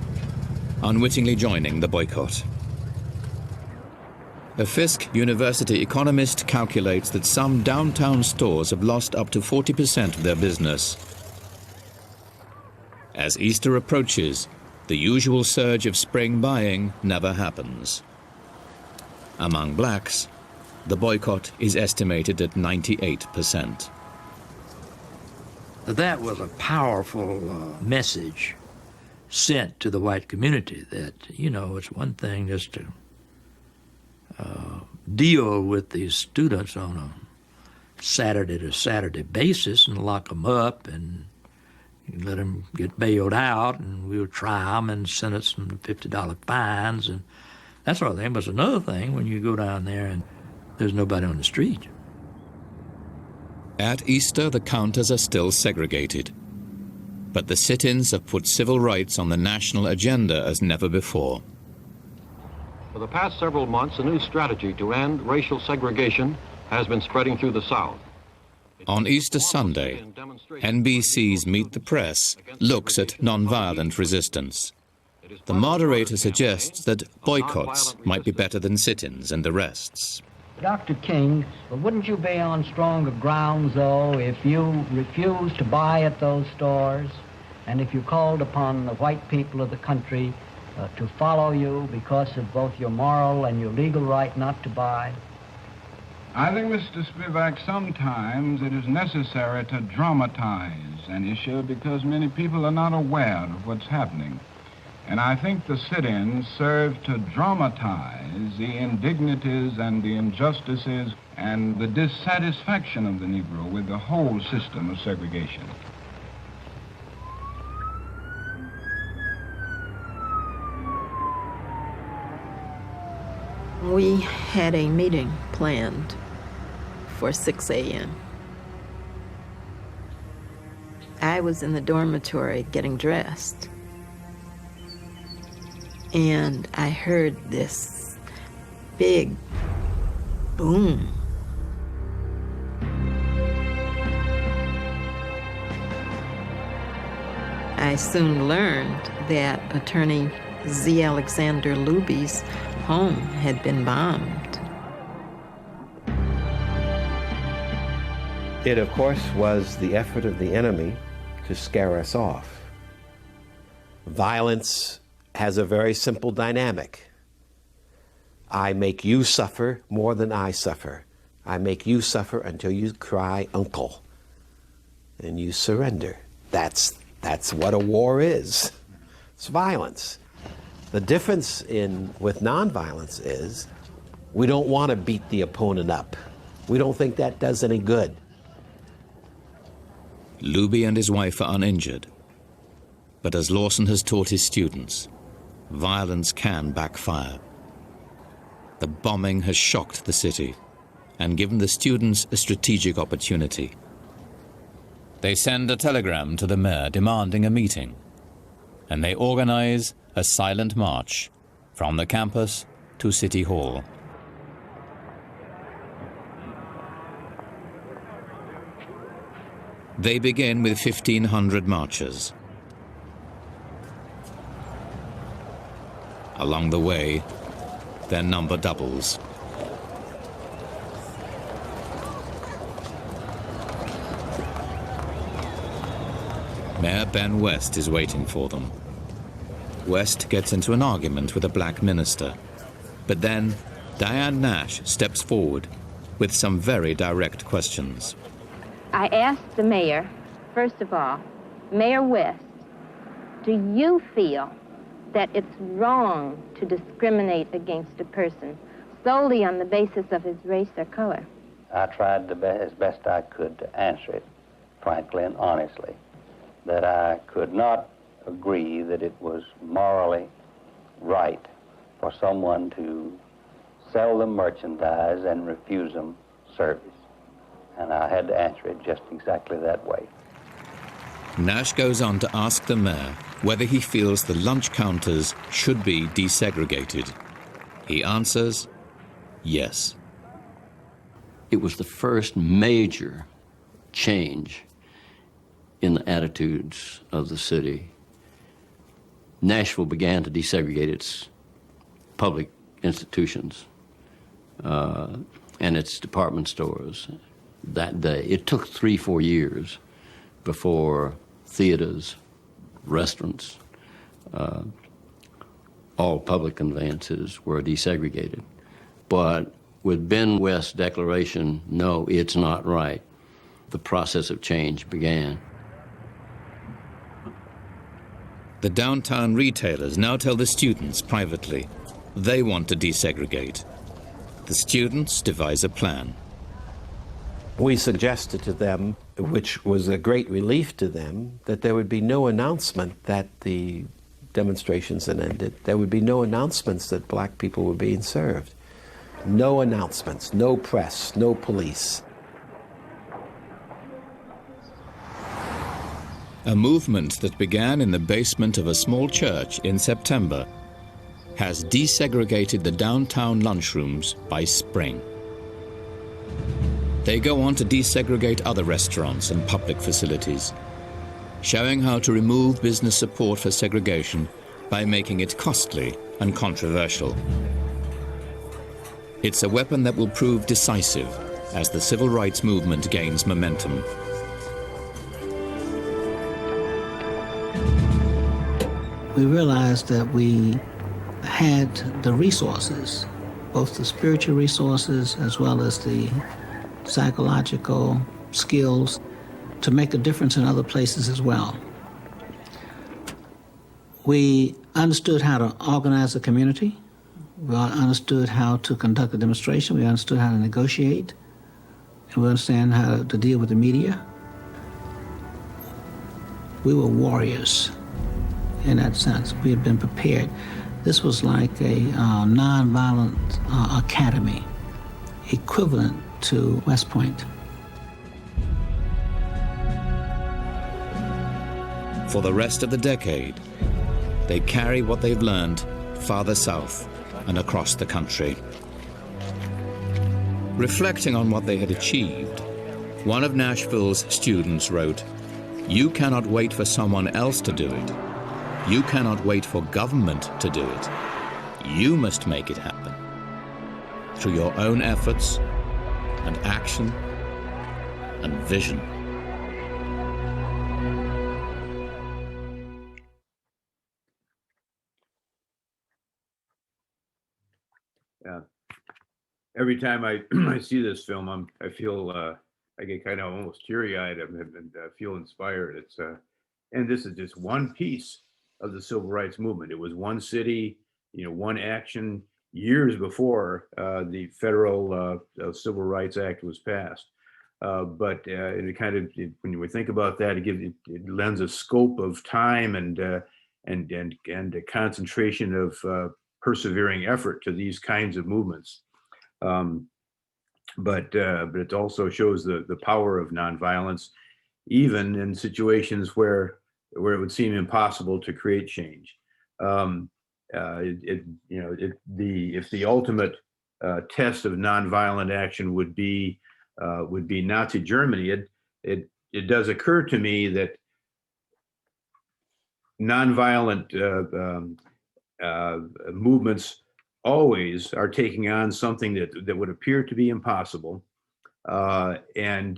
[SPEAKER 10] unwittingly joining the boycott. A Fisk University economist calculates that some downtown stores have lost up to 40% of their business. As Easter approaches, the usual surge of spring buying never happens. Among blacks, the boycott is estimated at 98%.
[SPEAKER 22] That was a powerful message,
[SPEAKER 6] sent to the white community that, you know, it's one thing just to deal with these students on a Saturday to Saturday basis and lock them up and let them get bailed out, and we'll try them and sentence them to $50 fines and that sort of thing. But it's another thing when you go down there and there's nobody on the street.
[SPEAKER 10] At Easter, the counters are still segregated. But the sit-ins have put civil rights on the national agenda as never before.
[SPEAKER 22] For the past several months, a new strategy to end racial segregation has been spreading through the South.
[SPEAKER 10] On Easter Sunday, NBC's Meet the Press looks at nonviolent resistance. The moderator suggests that boycotts might be better than sit-ins and arrests.
[SPEAKER 23] Dr. King, but wouldn't you be on stronger grounds, though, if you refused to buy at those stores and if you called upon the white people of the country to follow you because of both your moral and your legal right not to buy?
[SPEAKER 24] I think, Mr. Spivak, sometimes it is necessary to dramatize an issue because many people are not aware of what's happening. And I think the sit-ins serve to dramatize the indignities and the injustices and the dissatisfaction of the Negro with the whole system of segregation.
[SPEAKER 11] We had a meeting planned for 6 a.m. I was in the dormitory getting dressed, and I heard this big boom. I soon learned that Attorney Z. Alexander Luby's home had been bombed.
[SPEAKER 15] It, of course, was the effort of the enemy to scare us off. Violence has a very simple dynamic. I make you suffer more than I suffer. I make you suffer until you cry, uncle, and you surrender. That's what a war is. It's violence. The difference with nonviolence is we don't want to beat the opponent up. We don't think that does any good.
[SPEAKER 10] Luby and his wife are uninjured. But as Lawson has taught his students, violence can backfire. The bombing has shocked the city and given the students a strategic opportunity. They send a telegram to the mayor demanding a meeting, and they organize a silent march from the campus to City Hall. They begin with 1,500 marchers. Along the way, their number doubles. Mayor Ben West is waiting for them. West gets into an argument with a black minister, but then Diane Nash steps forward with some very direct questions.
[SPEAKER 17] I asked the mayor, first of all, Mayor West, do you feel that it's wrong to discriminate against a person solely on the basis of his race or color?
[SPEAKER 19] I tried as best I could to answer it, frankly and honestly, that I could not agree that it was morally right for someone to sell them merchandise and refuse them service. And I had to answer it just exactly that way.
[SPEAKER 10] Nash goes on to ask the mayor whether he feels the lunch counters should be desegregated. He answers, yes.
[SPEAKER 12] It was the first major change in the attitudes of the city. Nashville began to desegregate its public institutions and its department stores that day. It took 3-4 years before theaters, restaurants, all public conveyances were desegregated. But with Ben West's declaration, no, it's not right, the process of change began.
[SPEAKER 10] The downtown retailers now tell the students privately they want to desegregate. The students devise a plan.
[SPEAKER 15] We suggested to them, which was a great relief to them, that there would be no announcement that the demonstrations had ended. There would be no announcements that black people were being served. No announcements, no press, no police.
[SPEAKER 10] A movement that began in the basement of a small church in September has desegregated the downtown lunchrooms by spring. They go on to desegregate other restaurants and public facilities, showing how to remove business support for segregation by making it costly and controversial. It's a weapon that will prove decisive as the civil rights movement gains momentum.
[SPEAKER 16] We realized that we had the resources, both the spiritual resources as well as the psychological skills, to make a difference in other places as well. We understood how to organize a community. We understood how to conduct a demonstration. We understood how to negotiate. And we understand how to deal with the media. We were warriors in that sense. We had been prepared. This was like a nonviolent academy, equivalent to West Point.
[SPEAKER 10] For the rest of the decade, they carry what they've learned farther south and across the country. Reflecting on what they had achieved, one of Nashville's students wrote, "You cannot wait for someone else to do it. You cannot wait for government to do it. You must make it happen through your own efforts and action and vision."
[SPEAKER 2] Yeah. Every time I see this film, I feel I get kind of almost teary-eyed and feel inspired. It's and this is just one piece of the civil rights movement. It was one city, one action years before the federal Civil Rights Act was passed. But when we think about that, it lends a scope of time and a concentration of persevering effort to these kinds of movements. But it also shows the power of nonviolence, even in situations where it would seem impossible to create change. If the ultimate test of nonviolent action would be Nazi Germany, it does occur to me that nonviolent movements always are taking on something that would appear to be impossible, and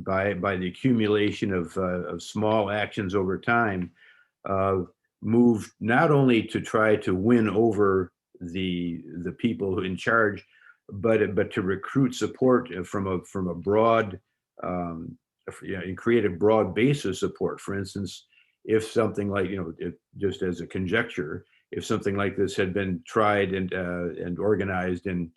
[SPEAKER 2] by the accumulation of small actions over time, move not only to try to win over the people in charge, but to recruit support from a broad and create a broad base of support. For instance, if something like, just as a conjecture, if something like this had been tried and organized in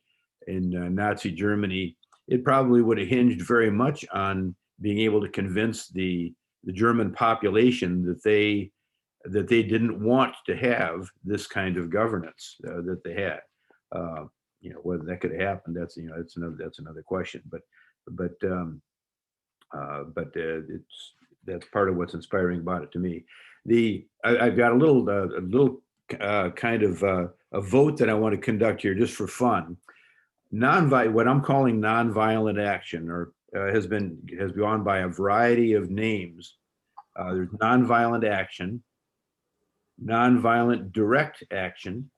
[SPEAKER 2] Nazi Germany, it probably would have hinged very much on being able to convince the German population that they didn't want to have this kind of governance that they had. Whether that could have happened, that's another question. But that's part of what's inspiring about it to me. I've got a little kind of a vote that I want to conduct here just for fun. What I'm calling nonviolent action, or has gone by a variety of names. There's nonviolent action, nonviolent direct action,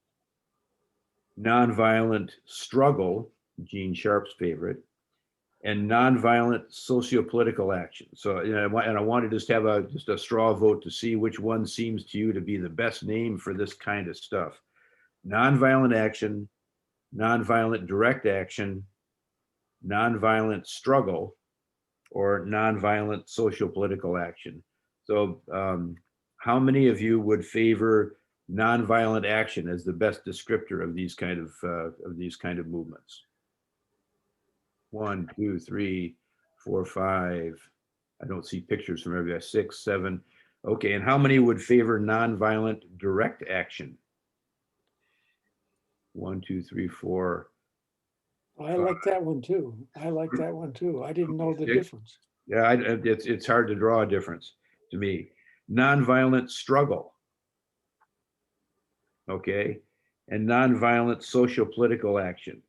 [SPEAKER 2] nonviolent struggle, Gene Sharp's favorite, and nonviolent socio-political action. So, and I want to just have a straw vote to see which one seems to you to be the best name for this kind of stuff. Nonviolent action, nonviolent direct action, nonviolent struggle, or nonviolent socio-political action. So how many of you would favor nonviolent action as the best descriptor of these kind of movements? 1, 2, 3, 4, 5. I don't see pictures from everybody. 6, 7. Okay, and how many would favor nonviolent direct action? 1, 2, 3, 4.
[SPEAKER 3] I like that one too. I like that one too. I didn't know the difference.
[SPEAKER 2] Yeah, it's hard to draw a difference to me. Nonviolent struggle. Okay, and nonviolent socio-political action.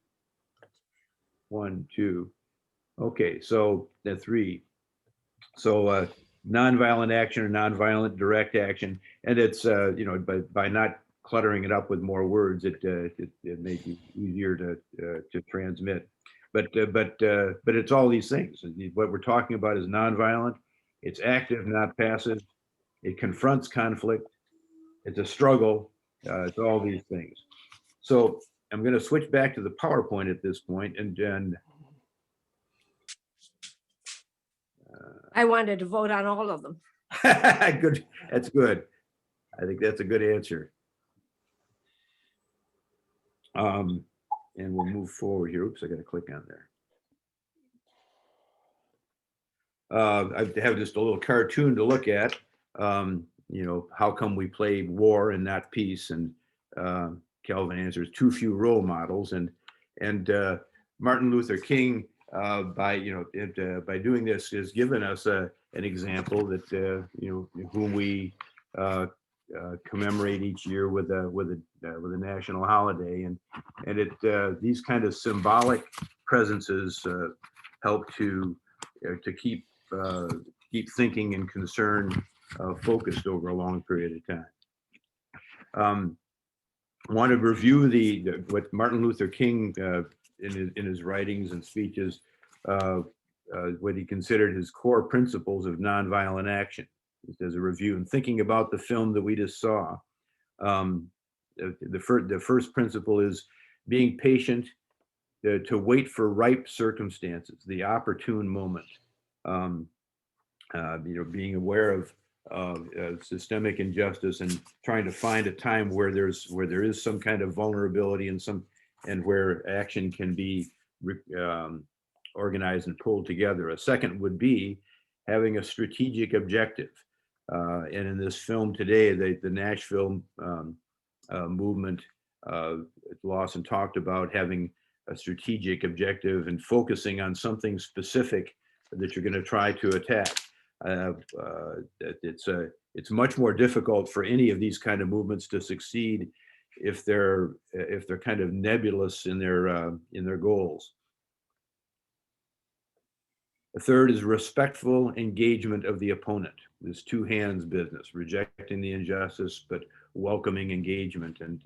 [SPEAKER 2] 1, 2. Okay, so the 3. So nonviolent action or nonviolent direct action, and it's by not cluttering it up with more words, it may be easier to transmit. But it's all these things. What we're talking about is nonviolent. It's active, not passive. It confronts conflict. It's a struggle. It's all these things. So I'm going to switch back to the PowerPoint at this point, and
[SPEAKER 9] I wanted to vote on all of them.
[SPEAKER 2] good. That's good. I think that's a good answer. And we'll move forward here. Oops, I got to click on there. I have just a little cartoon to look at. How come we play war and not peace? And Calvin answers, too few role models. And Martin Luther King, by doing this, has given us an example that whom we commemorate each year with a national holiday, and these kind of symbolic presences help to keep thinking and concern focused over a long period of time. I want to review what Martin Luther King in his writings and speeches, what he considered his core principles of nonviolent action. Just as a review, and thinking about the film that we just saw, the first principle is being patient, to wait for ripe circumstances, the opportune moment. Being aware of systemic injustice and trying to find a time where there is some kind of vulnerability and where action can be organized and pulled together. A second would be having a strategic objective. And in this film today, the Nashville movement, Lawson talked about having a strategic objective and focusing on something specific that you're going to try to attack. It's much more difficult for any of these kind of movements to succeed if they're kind of nebulous in their goals. The third is respectful engagement of the opponent. This two hands business, rejecting the injustice, but welcoming engagement and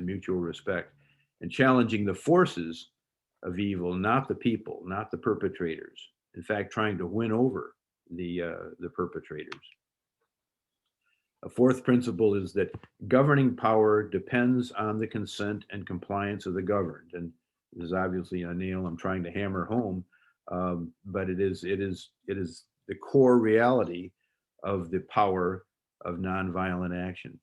[SPEAKER 2] mutual respect, and challenging the forces of evil, not the people, not the perpetrators. In fact, trying to win over the perpetrators. A fourth principle is that governing power depends on the consent and compliance of the governed. And this is obviously a nail I'm trying to hammer home, but it is the core reality of the power of nonviolent action.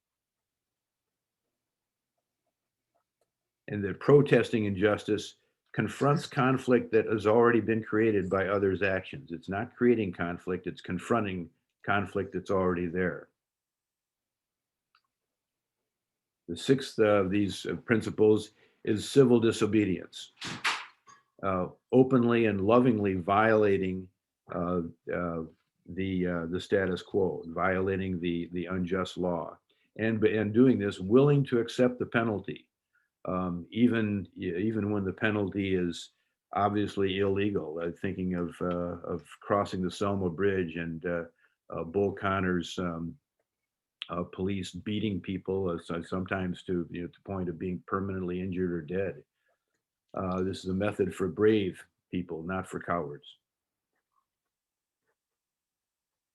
[SPEAKER 2] And that protesting injustice confronts conflict that has already been created by others' actions. It's not creating conflict, it's confronting conflict that's already there. The sixth of these principles is civil disobedience. Openly and lovingly violating the status quo, violating the unjust law, and doing this willing to accept the penalty, even when the penalty is obviously illegal. Thinking of crossing the Selma Bridge and Bull Connor's police beating people, sometimes to the point of being permanently injured or dead. This is a method for brave people, not for cowards.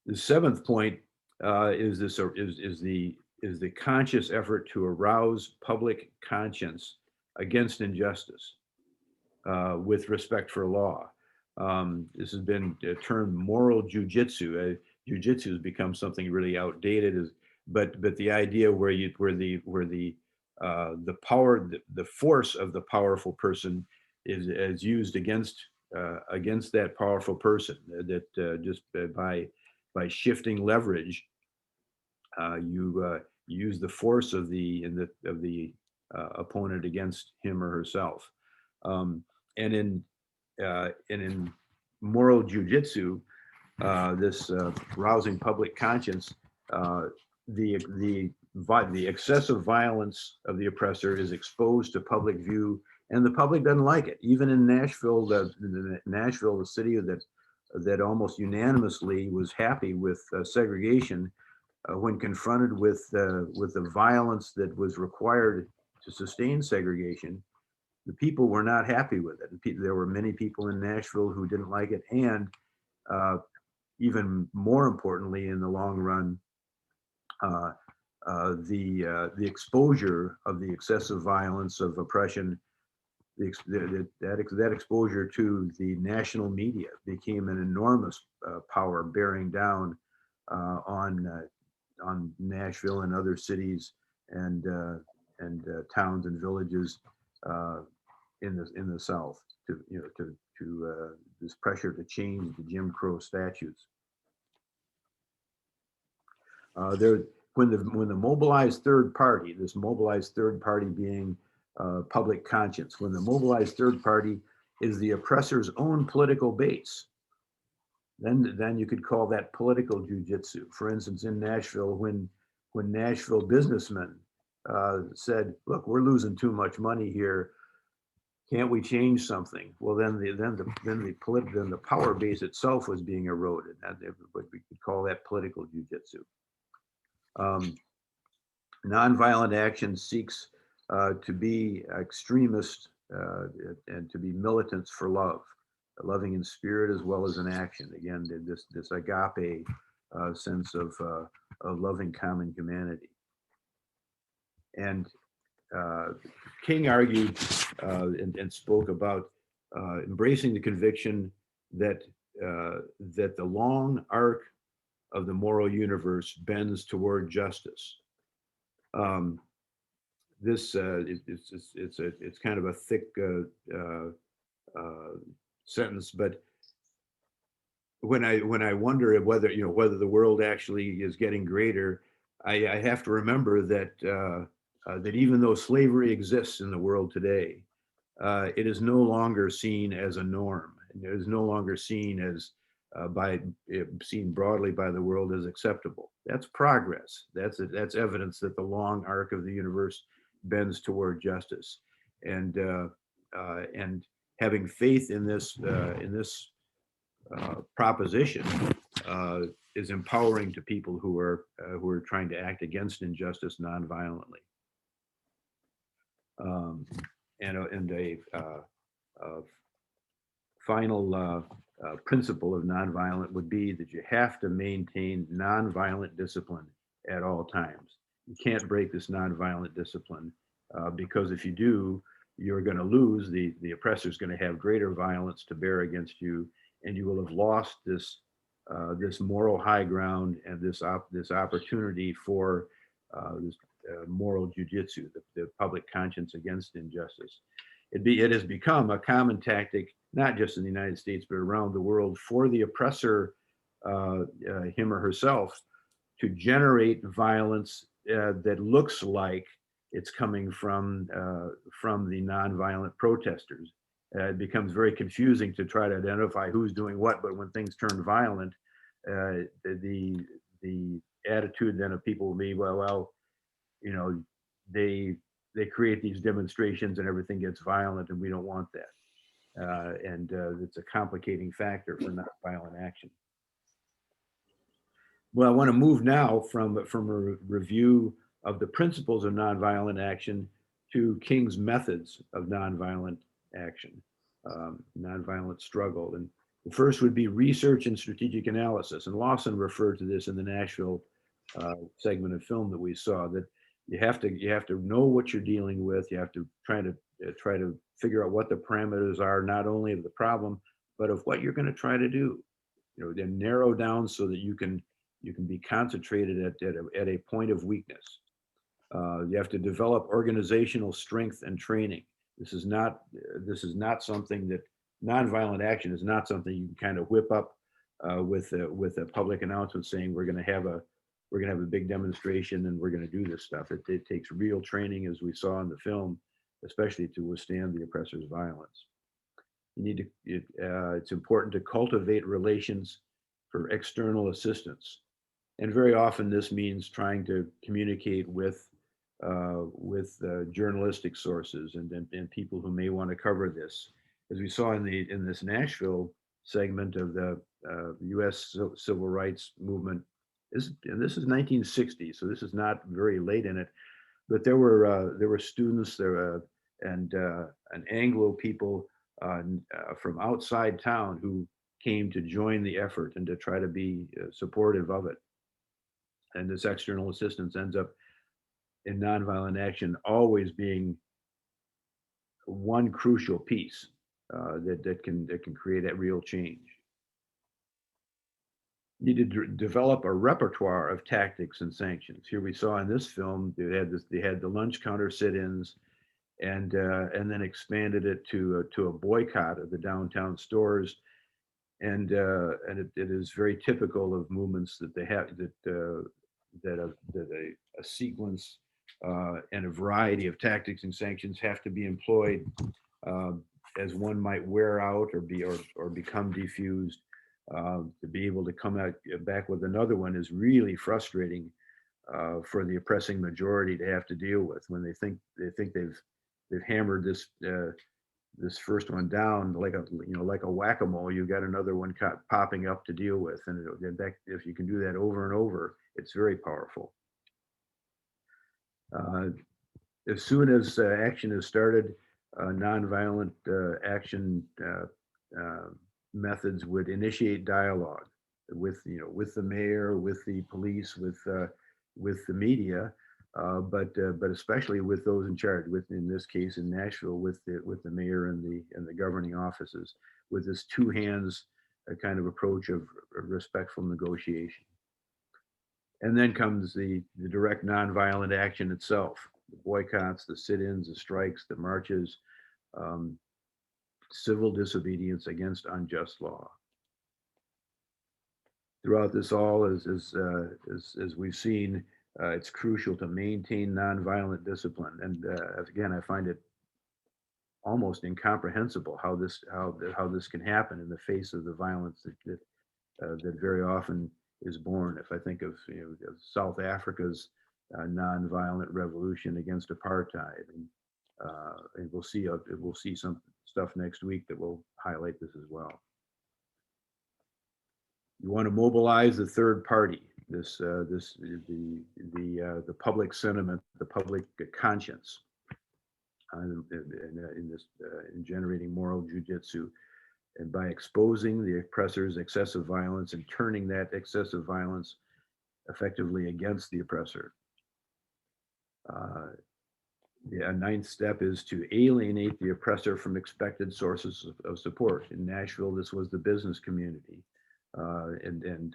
[SPEAKER 2] The seventh point is the conscious effort to arouse public conscience against injustice with respect for law. This has been termed moral jujitsu. Jujitsu has become something really outdated. but the idea where the power, the force of the powerful person is used against that powerful person, that just by shifting leverage, you use the force of the opponent against him or herself. And in moral jujitsu, this rousing public conscience, the excessive violence of the oppressor is exposed to public view, and the public doesn't like it. Even in Nashville, the city that almost unanimously was happy with segregation, when confronted with the violence that was required to sustain segregation, the people were not happy with it. There were many people in Nashville who didn't like it, and even more importantly, in the long run, the exposure of the excessive violence of oppression, that exposure to the national media became an enormous power bearing down on Nashville and other cities and towns and villages in the South, to this pressure to change the Jim Crow statutes. When the mobilized third party, this mobilized third party being public conscience, when the mobilized third party is the oppressor's own political base, then you could call that political jujitsu. For instance, in Nashville, when Nashville businessmen said, "Look, we're losing too much money here. Can't we change something?" Well, then the power base itself was being eroded. We could call that political jujitsu. Nonviolent action seeks to be extremist and to be militants for love, loving in spirit as well as in action. Again, this agape sense of loving common humanity. And King argued and spoke about embracing the conviction that the long arc of the moral universe bends toward justice. It's kind of a thick sentence, but when I wonder whether the world actually is getting greater, I have to remember that that even though slavery exists in the world today, it is no longer seen as a norm. It is no longer seen as seen broadly by the world as acceptable. That's progress. That's evidence that the long arc of the universe bends toward justice, and having faith in this proposition is empowering to people who are trying to act against injustice nonviolently. And a final principle of nonviolent would be that you have to maintain nonviolent discipline at all times. You can't break this nonviolent discipline because if you do, you're going to lose. The oppressor is going to have greater violence to bear against you, and you will have lost this moral high ground and this opportunity for this moral jujitsu, the public conscience against injustice. It has become a common tactic, not just in the United States, but around the world, for the oppressor, him or herself, to generate violence that looks like it's coming from the nonviolent protesters. It becomes very confusing to try to identify who's doing what, but when things turn violent, the attitude then of people will be, well, they create these demonstrations and everything gets violent, and we don't want that. And it's a complicating factor for nonviolent action. Well, I want to move now from a review of the principles of nonviolent action to King's methods of nonviolent action, nonviolent struggle. And the first would be research and strategic analysis. And Lawson referred to this in the Nashville segment of film that we saw, that you have to know what you're dealing with. You have to try to figure out what the parameters are, not only of the problem, but of what you're going to try to do. Then narrow down so that you can You can be concentrated at a point of weakness. You have to develop organizational strength and training. This is not something that nonviolent action is not something you can kind of whip up with a public announcement saying we're going to have a big demonstration and we're going to do this stuff. It takes real training, as we saw in the film, especially to withstand the oppressor's violence. It's important to cultivate relations for external assistance. And very often this means trying to communicate with journalistic sources and people who may want to cover this. As we saw in this Nashville segment of the U.S. civil rights movement, and this is 1960, so this is not very late in it, but there were students there and Anglo people from outside town who came to join the effort and to try to be supportive of it. And this external assistance ends up in nonviolent action always being one crucial piece that can create a real change. You need to develop a repertoire of tactics and sanctions. Here we saw in this film they had the lunch counter sit-ins, and then expanded it to a boycott of the downtown stores, and it is very typical of movements that they have that a sequence and a variety of tactics and sanctions have to be employed as one might wear out or become defused. To be able to come back with another one is really frustrating for the oppressing majority to have to deal with when they think they've hammered this first one down like a whack-a-mole. You got another one popping up to deal with, and if you can do that over and over, it's very powerful. As soon as action is started, nonviolent action methods would initiate dialogue with the mayor, with the police, with the media, but especially with those in charge. In this case, in Nashville, with the mayor and the governing offices, with this two hands kind of approach of respectful negotiation. And then comes the direct nonviolent action itself: the boycotts, the sit-ins, the strikes, the marches, civil disobedience against unjust law. Throughout this all, as we've seen, it's crucial to maintain nonviolent discipline. And again, I find it almost incomprehensible how this can happen in the face of the violence that very often is born. If I think of South Africa's nonviolent revolution against apartheid, and we'll see some stuff next week that will highlight this as well. You want to mobilize the third party, the public sentiment, the public conscience, in generating moral jujitsu, and by exposing the oppressor's excessive violence and turning that excessive violence effectively against the oppressor. The ninth step is to alienate the oppressor from expected sources of support. In Nashville, this was the business community, and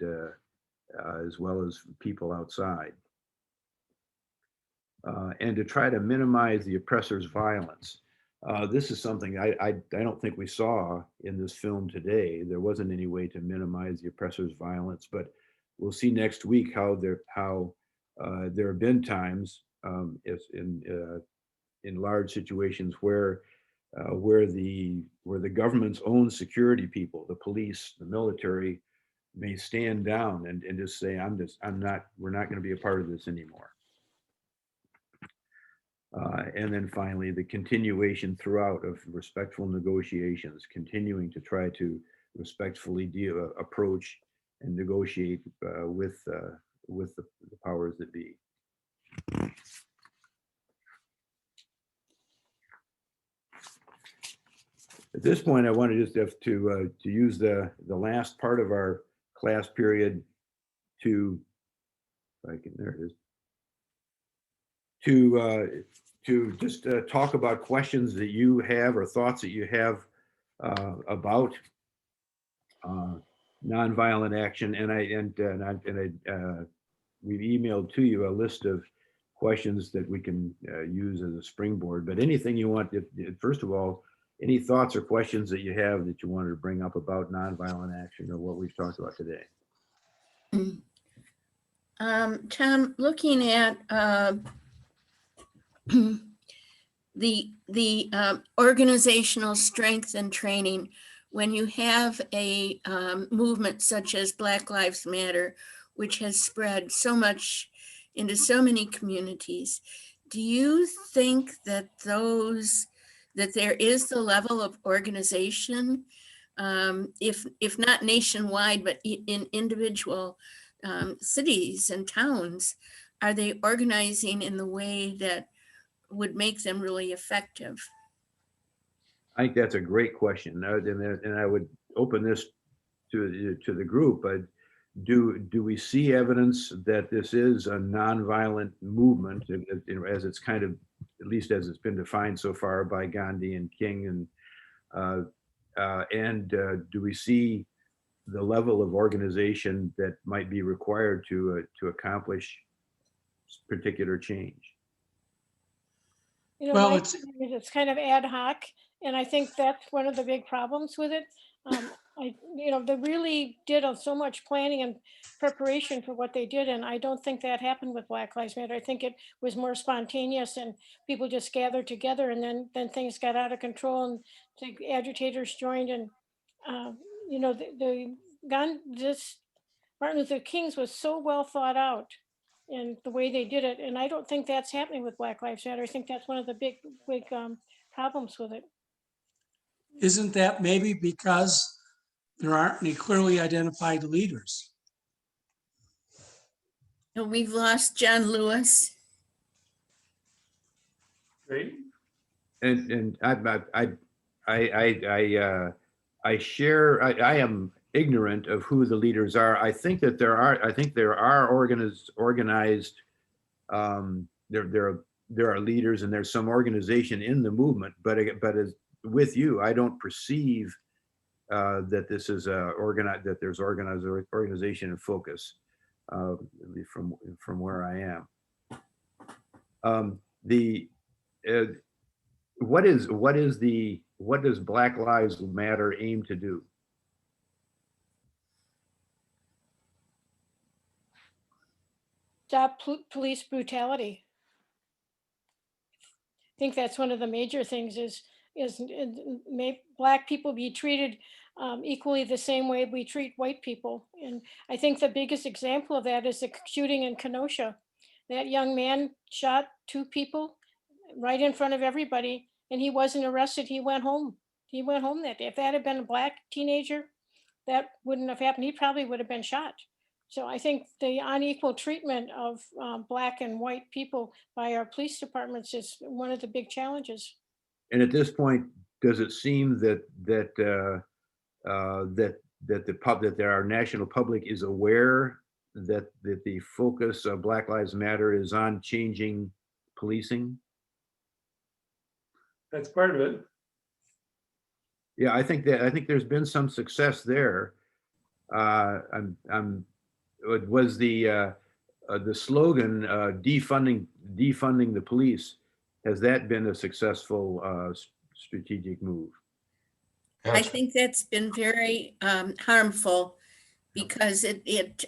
[SPEAKER 2] as well as people outside. And to try to minimize the oppressor's violence. This is something I don't think we saw in this film today. There wasn't any way to minimize the oppressor's violence, but we'll see next week how there have been times in large situations where the government's own security people, the police, the military, may stand down and just say, we're not going to be a part of this anymore. And then finally, the continuation throughout of respectful negotiations, continuing to try to respectfully approach and negotiate with the powers that be. At this point, I wanted just to use the last part of our class period to, if I can, there it is, to just talk about questions that you have or thoughts that you have about nonviolent action, and we've emailed to you a list of questions that we can use as a springboard. But anything you want, first of all, any thoughts or questions that you have that you wanted to bring up about nonviolent action or what we've talked about today?
[SPEAKER 1] Tom, looking at the organizational strength and training, when you have a movement such as Black Lives Matter, which has spread so much into so many communities, do you think that there is the level of organization, if not nationwide, but in individual cities and towns, are they organizing in the way that would make them really effective?
[SPEAKER 2] I think that's a great question, and I would open this to the group. Do we see evidence that this is a nonviolent movement, as it's kind of, at least as it's been defined so far by Gandhi and King, and do we see the level of organization that might be required to accomplish particular change?
[SPEAKER 4] You know, well, it's kind of ad hoc, and I think that's one of the big problems with it. They really did so much planning and preparation for what they did, and I don't think that happened with Black Lives Matter. I think it was more spontaneous, and people just gathered together, and then things got out of control, and the agitators joined, and this Martin Luther King's was so well thought out in the way they did it, and I don't think that's happening with Black Lives Matter. I think that's one of the big problems with it.
[SPEAKER 7] Isn't that maybe because there aren't any clearly identified leaders?
[SPEAKER 1] We've lost John Lewis.
[SPEAKER 2] Great. And I am ignorant of who the leaders are. I think that there are organized. There are leaders, and there's some organization in the movement. But as with you, I don't perceive that this is that there's organization and focus from where I am. What does Black Lives Matter aim to do?
[SPEAKER 4] Stop police brutality. I think that's one of the major things is make Black people be treated equally the same way we treat white people. And I think the biggest example of that is the shooting in Kenosha. That young man shot 2 people right in front of everybody, and he wasn't arrested. He went home. He went home that day. If that had been a Black teenager, that wouldn't have happened. He probably would have been shot. So I think the unequal treatment of Black and white people by our police departments is one of the big challenges.
[SPEAKER 2] And at this point, does it seem that our national public is aware that the focus of Black Lives Matter is on changing policing?
[SPEAKER 7] That's part of it.
[SPEAKER 2] Yeah, I think there's been some success there. It was the slogan defunding the police. Has that been a successful strategic move?
[SPEAKER 1] I think that's been very harmful because it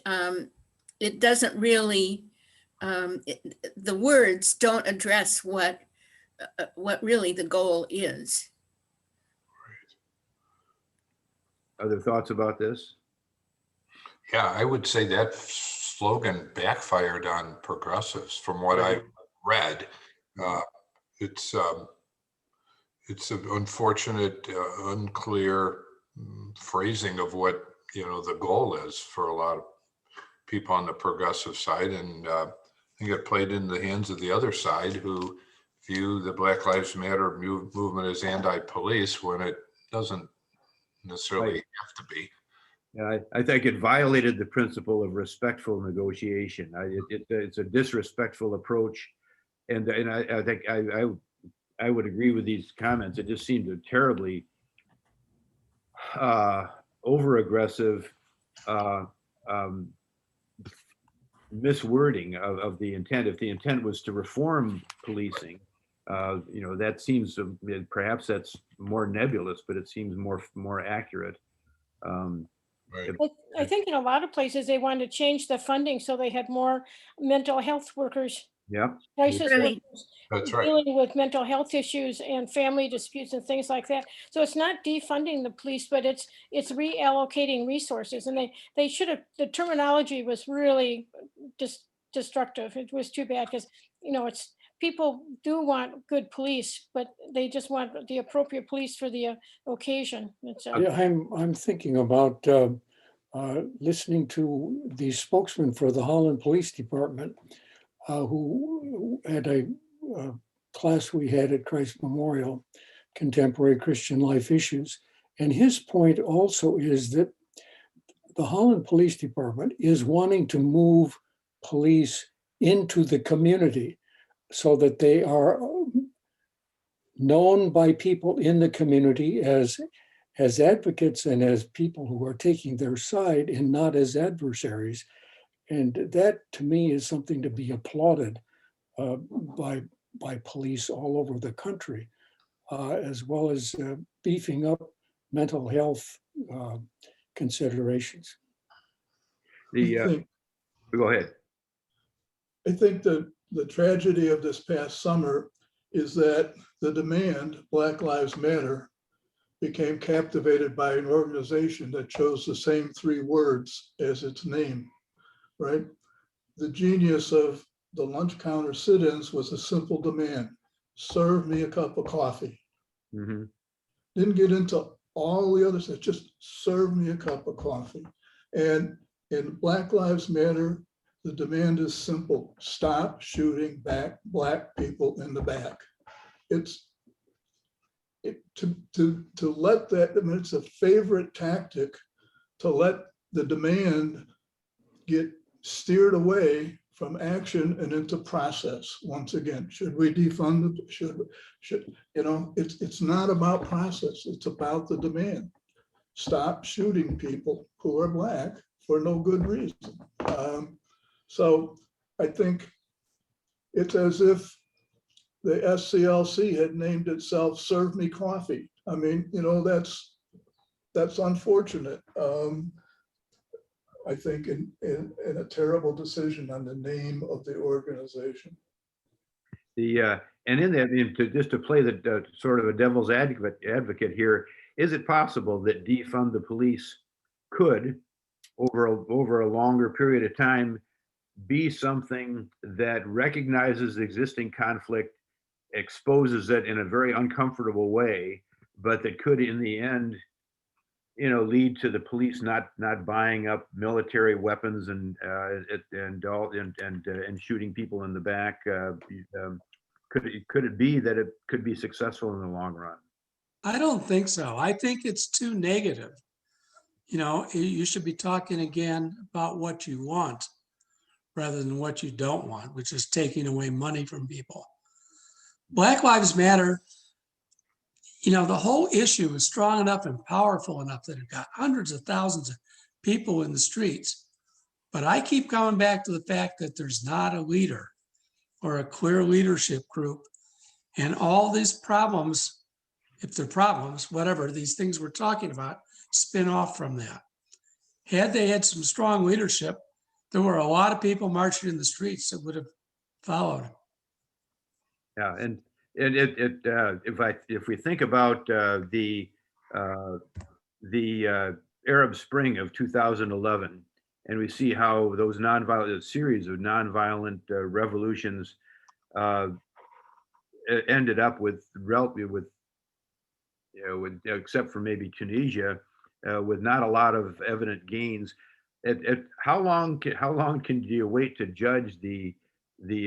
[SPEAKER 1] doesn't really the words don't address what really the goal is.
[SPEAKER 2] Other thoughts about this?
[SPEAKER 8] Yeah, I would say that slogan backfired on progressives. From what I read, it's an unfortunate, unclear phrasing of what the goal is for a lot of people on the progressive side, and I think it played in the hands of the other side, who view the Black Lives Matter movement as anti-police when it doesn't necessarily have to be.
[SPEAKER 2] Yeah, I think it violated the principle of respectful negotiation. It's a disrespectful approach, and I think I would agree with these comments. It just seemed terribly over-aggressive uh, miswording of the intent. If the intent was to reform policing, that seems perhaps that's more nebulous, but it seems more accurate.
[SPEAKER 4] I think in a lot of places, they wanted to change the funding so they had more mental health workers,
[SPEAKER 2] Yep.
[SPEAKER 4] crisis
[SPEAKER 1] Right.
[SPEAKER 4] workers
[SPEAKER 8] That's right.
[SPEAKER 4] dealing with mental health issues and family disputes and things like that. So it's not defunding the police, but it's reallocating resources. And they should have, the terminology was really just destructive. It was too bad because, it's, people do want good police, but they just want the appropriate police for the occasion. It's,
[SPEAKER 3] Yeah, I'm thinking about listening to the spokesman for the Holland Police Department, who had a class we had at Christ Memorial, Contemporary Christian Life Issues. And his point also is that the Holland Police Department is wanting to move police into the community so that they are known by people in the community as advocates and as people who are taking their side and not as adversaries. And that, to me, is something to be applauded by police all over the country, as well as beefing up mental health considerations.
[SPEAKER 2] Go ahead.
[SPEAKER 14] I think the tragedy of this past summer is that the demand, Black Lives Matter, became captivated by an organization that chose the same 3 words as its name, right? The genius of the lunch counter sit-ins was a simple demand: serve me a cup of coffee.
[SPEAKER 2] Mm-hmm.
[SPEAKER 14] Didn't get into all the other stuff, just serve me a cup of coffee. And in Black Lives Matter, the demand is simple: stop shooting Black people in the back. To let that, I mean, it's a favorite tactic to let the demand get steered away from action and into process. Once again, should we defund it? Should it's not about process, it's about the demand. Stop shooting people who are Black for no good reason. So I think it's as if the SCLC had named itself Serve Me Coffee. I mean, that's unfortunate. I think in a terrible decision on the name of the organization.
[SPEAKER 2] And in that, just to play the sort of a devil's advocate here, is it possible that defund the police could, over a longer period of time, be something that recognizes existing conflict, exposes it in a very uncomfortable way, but that could, in the end, lead to the police not buying up military weapons and shooting people in the back? Could it be that it could be successful in the long run?
[SPEAKER 7] I don't think so. I think it's too negative. You should be talking again about what you want rather than what you don't want, which is taking away money from people. Black Lives Matter, the whole issue is strong enough and powerful enough that it got hundreds of thousands of people in the streets. But I keep coming back to the fact that there's not a leader or a clear leadership group. And all these problems, if they're problems, whatever, these things we're talking about, spin off from that. Had they had some strong leadership, there were a lot of people marching in the streets that would have followed.
[SPEAKER 2] Yeah, and if we think about the Arab Spring of 2011, and we see how those series of nonviolent revolutions ended up with except for maybe Tunisia, with not a lot of evident gains. How long can you wait to judge the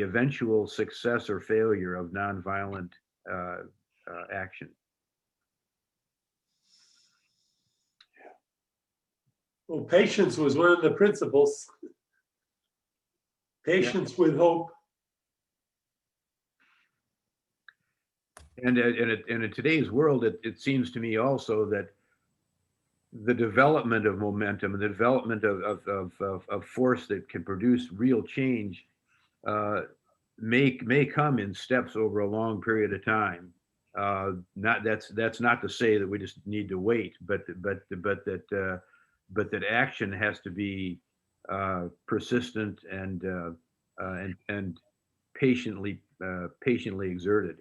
[SPEAKER 2] eventual success or failure of nonviolent action?
[SPEAKER 18] Well, patience was one of the principles. Patience with hope.
[SPEAKER 2] And in today's world, it seems to me also that the development of momentum and the development of force that can produce real change may come in steps over a long period of time. That's not to say that we just need to wait, but that action has to be persistent and patiently exerted.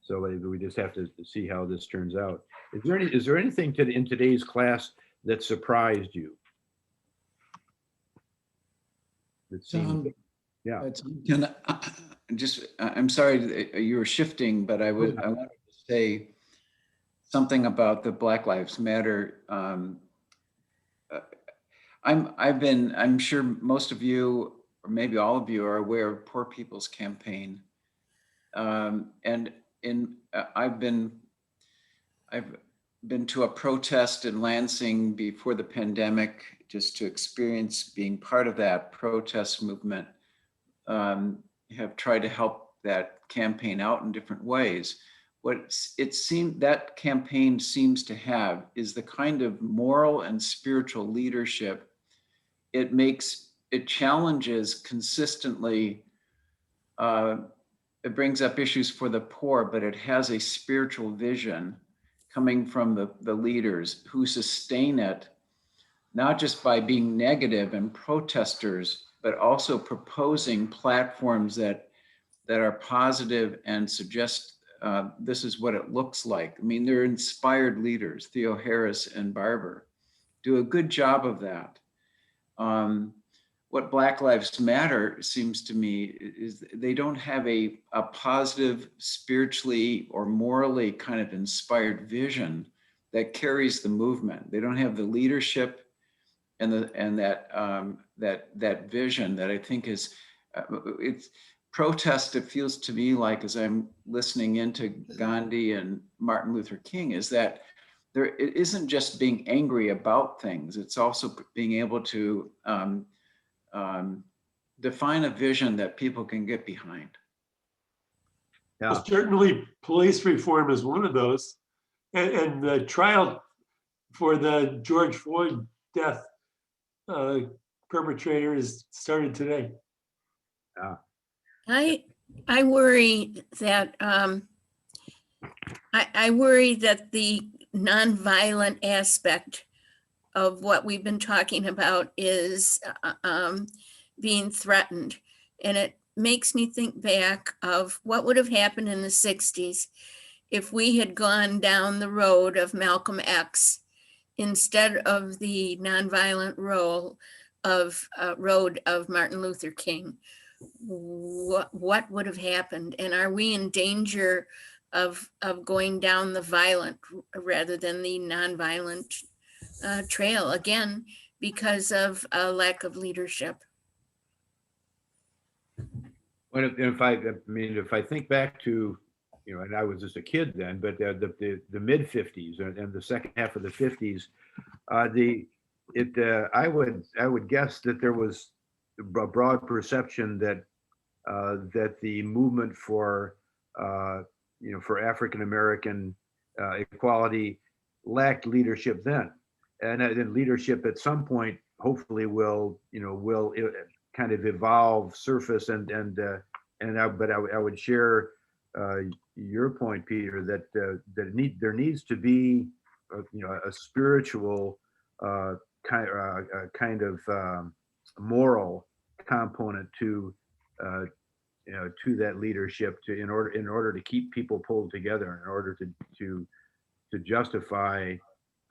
[SPEAKER 2] So we just have to see how this turns out. Is there anything in today's class that surprised you? That seemed, yeah.
[SPEAKER 5] Can I'm sorry you were shifting, but I wanted to say something about the Black Lives Matter. I'm sure most of you, or maybe all of you, are aware of Poor People's Campaign, and I've been to a protest in Lansing before the pandemic, just to experience being part of that protest movement. Have tried to help that campaign out in different ways. What that campaign seems to have is the kind of moral and spiritual leadership. It challenges consistently. It brings up issues for the poor, but it has a spiritual vision coming from the leaders who sustain it, not just by being negative and protesters, but also proposing platforms that are positive and suggest this is what it looks like. I mean, they're inspired leaders. Theo Harris and Barber do a good job of that. What Black Lives Matter seems to me is they don't have a positive, spiritually or morally kind of inspired vision that carries the movement. They don't have the leadership and that vision that I think is it's protest. It feels to me like, as I'm listening into Gandhi and Martin Luther King, is that it isn't just being angry about things. It's also being able to define a vision that people can get behind.
[SPEAKER 2] Yeah.
[SPEAKER 18] Well, certainly police reform is one of those. And the trial for the George Floyd death perpetrator is started today.
[SPEAKER 2] Yeah.
[SPEAKER 1] I worry that I worry that the nonviolent aspect of what we've been talking about is being threatened. And it makes me think back of what would have happened in the 60s if we had gone down the road of Malcolm X instead of the nonviolent road of Martin Luther King. What would have happened? And are we in danger of going down the violent rather than the nonviolent trail, again, because of a lack of leadership?
[SPEAKER 2] Well, if I think back to, and I was just a kid then, but the mid 50s and the second half of the 50s, I would guess that there was a broad perception that the movement for African American equality lacked leadership then, and then leadership at some point hopefully will kind of evolve, surface, but I would share your point, Peter, that there needs to be a spiritual kind of moral component to that leadership in order to keep people pulled together, in order to justify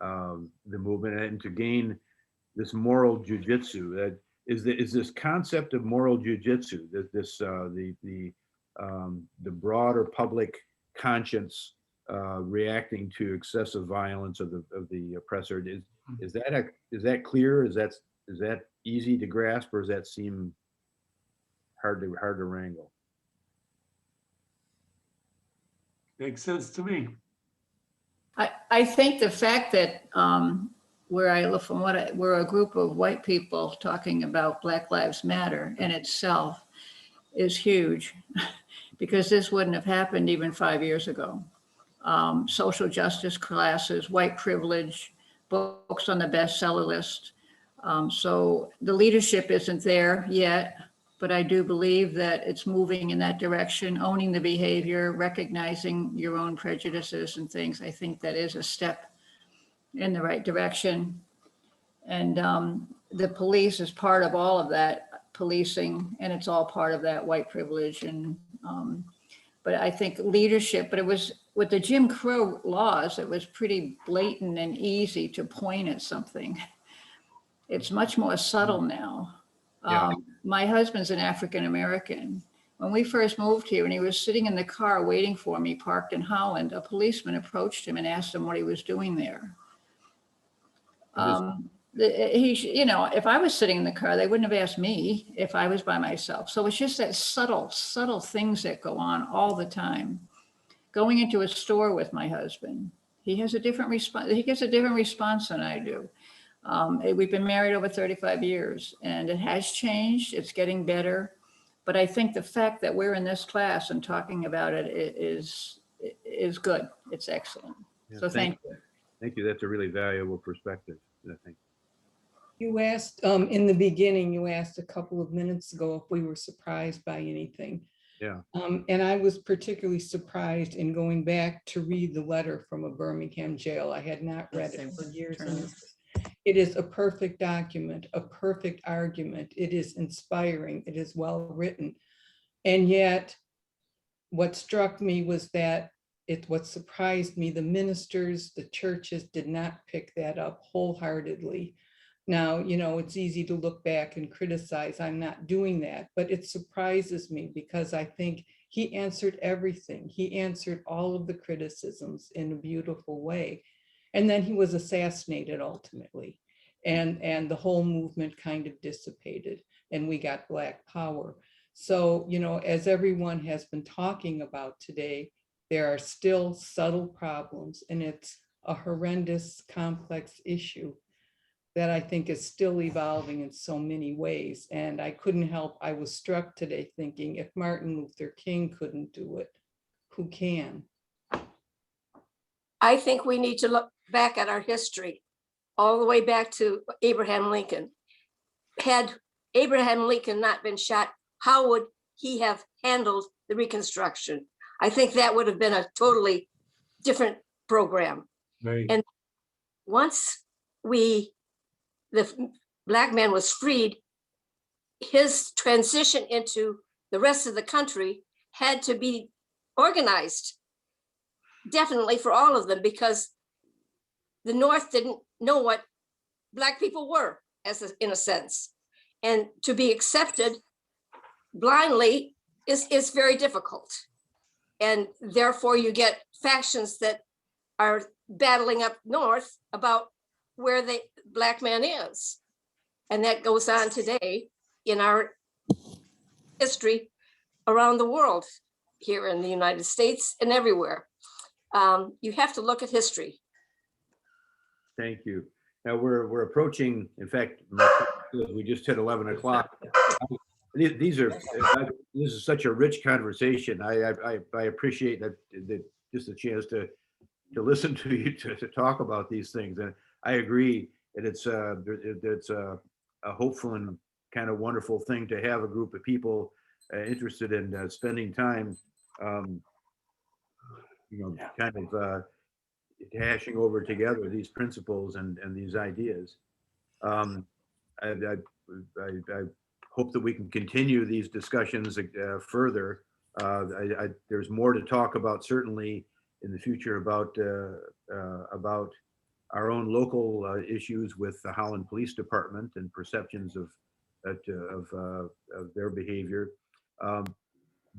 [SPEAKER 2] the movement and to gain this moral jujitsu. That is this concept of moral jujitsu, the broader public conscience reacting to excessive violence of the oppressor. Is that clear? Is that easy to grasp, or does that seem hard to wrangle?
[SPEAKER 18] Makes sense to me.
[SPEAKER 13] I think the fact that where I live from, we're a group of white people talking about Black Lives Matter in itself is huge, because this wouldn't have happened even 5 years ago. social justice classes, white privilege, books on the bestseller list. So the leadership isn't there yet, but I do believe that it's moving in that direction, owning the behavior, recognizing your own prejudices and things. I think that is a step in the right direction. And the police is part of all of that policing, and it's all part of that white privilege. And but I think leadership, but it was with the Jim Crow laws, it was pretty blatant and easy to point at something. It's much more subtle now.
[SPEAKER 2] Yeah.
[SPEAKER 13] My husband's an African-American. When we first moved here and he was sitting in the car waiting for me, parked in Holland, a policeman approached him and asked him what he was doing there. You know, if I was sitting in the car, they wouldn't have asked me if I was by myself. So it's just that subtle things that go on all the time. Going into a store with my husband, he has a different response. He gets a different response than I do. We've been married over 35 years and it has changed. It's getting better. But I think the fact that we're in this class and talking about it is good. It's excellent.
[SPEAKER 2] Yeah,
[SPEAKER 13] So thank you.
[SPEAKER 2] Thank you. That's a really valuable perspective, I think.
[SPEAKER 6] You asked, in the beginning, you asked a couple of minutes ago if we were surprised by anything.
[SPEAKER 2] Yeah.
[SPEAKER 6] And I was particularly surprised in going back to read the letter from a Birmingham jail. I had not read it for years. And it is a perfect document, a perfect argument. It is inspiring. It is well written. And yet, what struck me was that what surprised me, the ministers, the churches did not pick that up wholeheartedly. Now, you know, it's easy to look back and criticize. I'm not doing that, but it surprises me because I think he answered everything. He answered all of the criticisms in a beautiful way. And then he was assassinated ultimately. And the whole movement kind of dissipated and we got Black Power. So, you know, as everyone has been talking about today, there are still subtle problems and it's a horrendous, complex issue that I think is still evolving in so many ways. And I couldn't help, I was struck today thinking if Martin Luther King couldn't do it, who can?
[SPEAKER 9] I think we need to look back at our history, all the way back to Abraham Lincoln. Had Abraham Lincoln not been shot, how would he have handled the Reconstruction? I think that would have been a totally different program.
[SPEAKER 18] Right.
[SPEAKER 9] And once the Black man was freed, his transition into the rest of the country had to be organized, definitely for all of them, because the North didn't know what Black people were, in a sense. And to be accepted blindly is very difficult. And therefore you get factions that are battling up north about where the Black man is. And that goes on today in our history around the world, here in the United States and everywhere. You have to look at history.
[SPEAKER 2] Thank you. Now we're approaching, in fact, we just hit 11 o'clock. This is such a rich conversation. I appreciate that just a chance to listen to you to talk about these things. And I agree that it's a hopeful and kind of wonderful thing to have a group of people interested in spending time, kind of hashing over together these principles and these ideas. I hope that we can continue these discussions further. There's more to talk about certainly in the future about our own local issues with the Holland Police Department and perceptions of their behavior.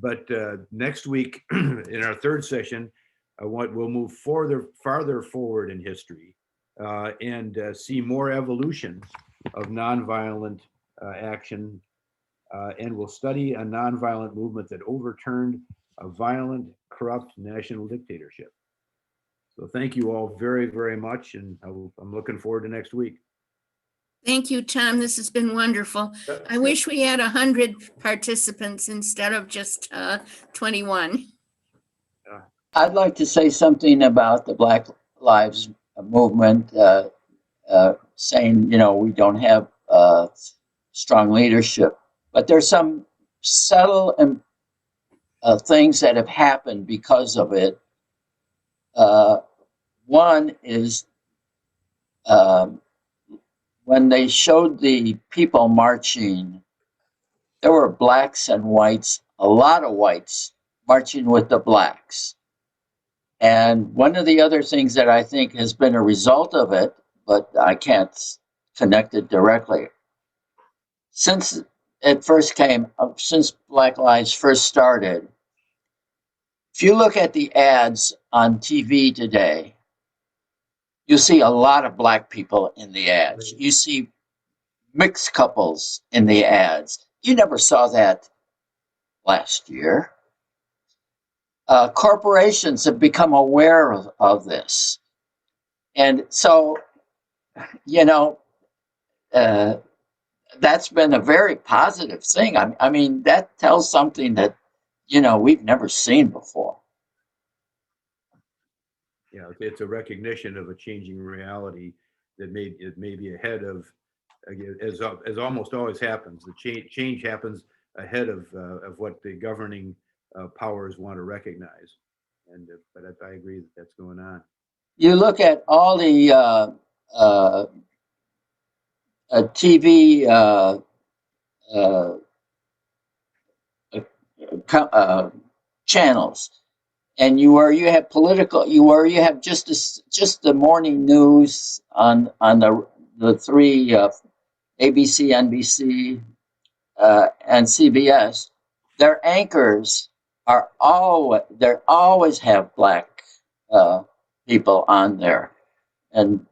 [SPEAKER 2] But next week in our third session, we'll move farther forward in history and see more evolution of nonviolent action, and we'll study a nonviolent movement that overturned a violent, corrupt national dictatorship. So thank you all very, very much, and I'm looking forward to next week.
[SPEAKER 1] Thank you, Tom. This has been wonderful. I wish we had 100 participants instead of just 21.
[SPEAKER 20] I'd like to say something about the Black Lives Movement, saying, you know, we don't have strong leadership, but there's some subtle things that have happened because of it. One is when they showed the people marching, there were blacks and whites, a lot of whites marching with the blacks. And one of the other things that I think has been a result of it, but I can't connect it directly, since it first came, since Black Lives first started, if you look at the ads on TV today, you see a lot of black people in the ads. You see mixed couples in the ads. You never saw that last year. Corporations have become aware of this. And so, you know, that's been a very positive thing. I mean, that tells something that, you know, we've never seen before.
[SPEAKER 2] Yeah, it's a recognition of a changing reality that it may be ahead of, as almost always happens. The change happens ahead of what the governing powers want to recognize. And but I agree that that's going on.
[SPEAKER 20] You look at all the TV channels, and you have political, you have just the morning news on the three ABC, NBC, and CBS. Their anchors are always have black people on there, and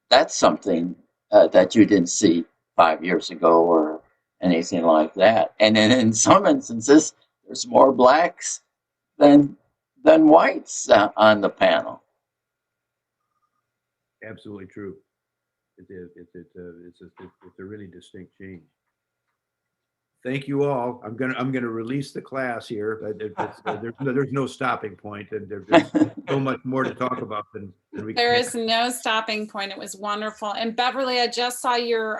[SPEAKER 20] that's something that you didn't see 5 years ago or anything like that. And then in some instances, there's more blacks than whites on the panel.
[SPEAKER 2] Absolutely true. It is. It's a really distinct change. Thank you all. I'm gonna release the class here. There's no stopping point, and there's so much more to talk about than we can.
[SPEAKER 21] There is no stopping point. It was wonderful. And Beverly, I just saw your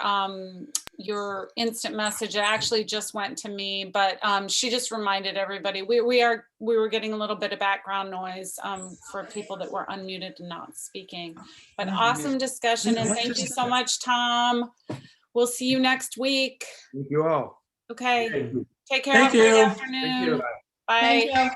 [SPEAKER 21] instant message. It actually just went to me, but she just reminded everybody we were getting a little bit of background noise for people that were unmuted and not speaking. But awesome discussion, and thank you so much, Tom. We'll see you next week.
[SPEAKER 2] Thank you all.
[SPEAKER 21] Okay. Take care.
[SPEAKER 7] Thank
[SPEAKER 21] Have a great
[SPEAKER 7] you.
[SPEAKER 21] afternoon.
[SPEAKER 2] Thank you.
[SPEAKER 21] Bye.
[SPEAKER 13] Thank you.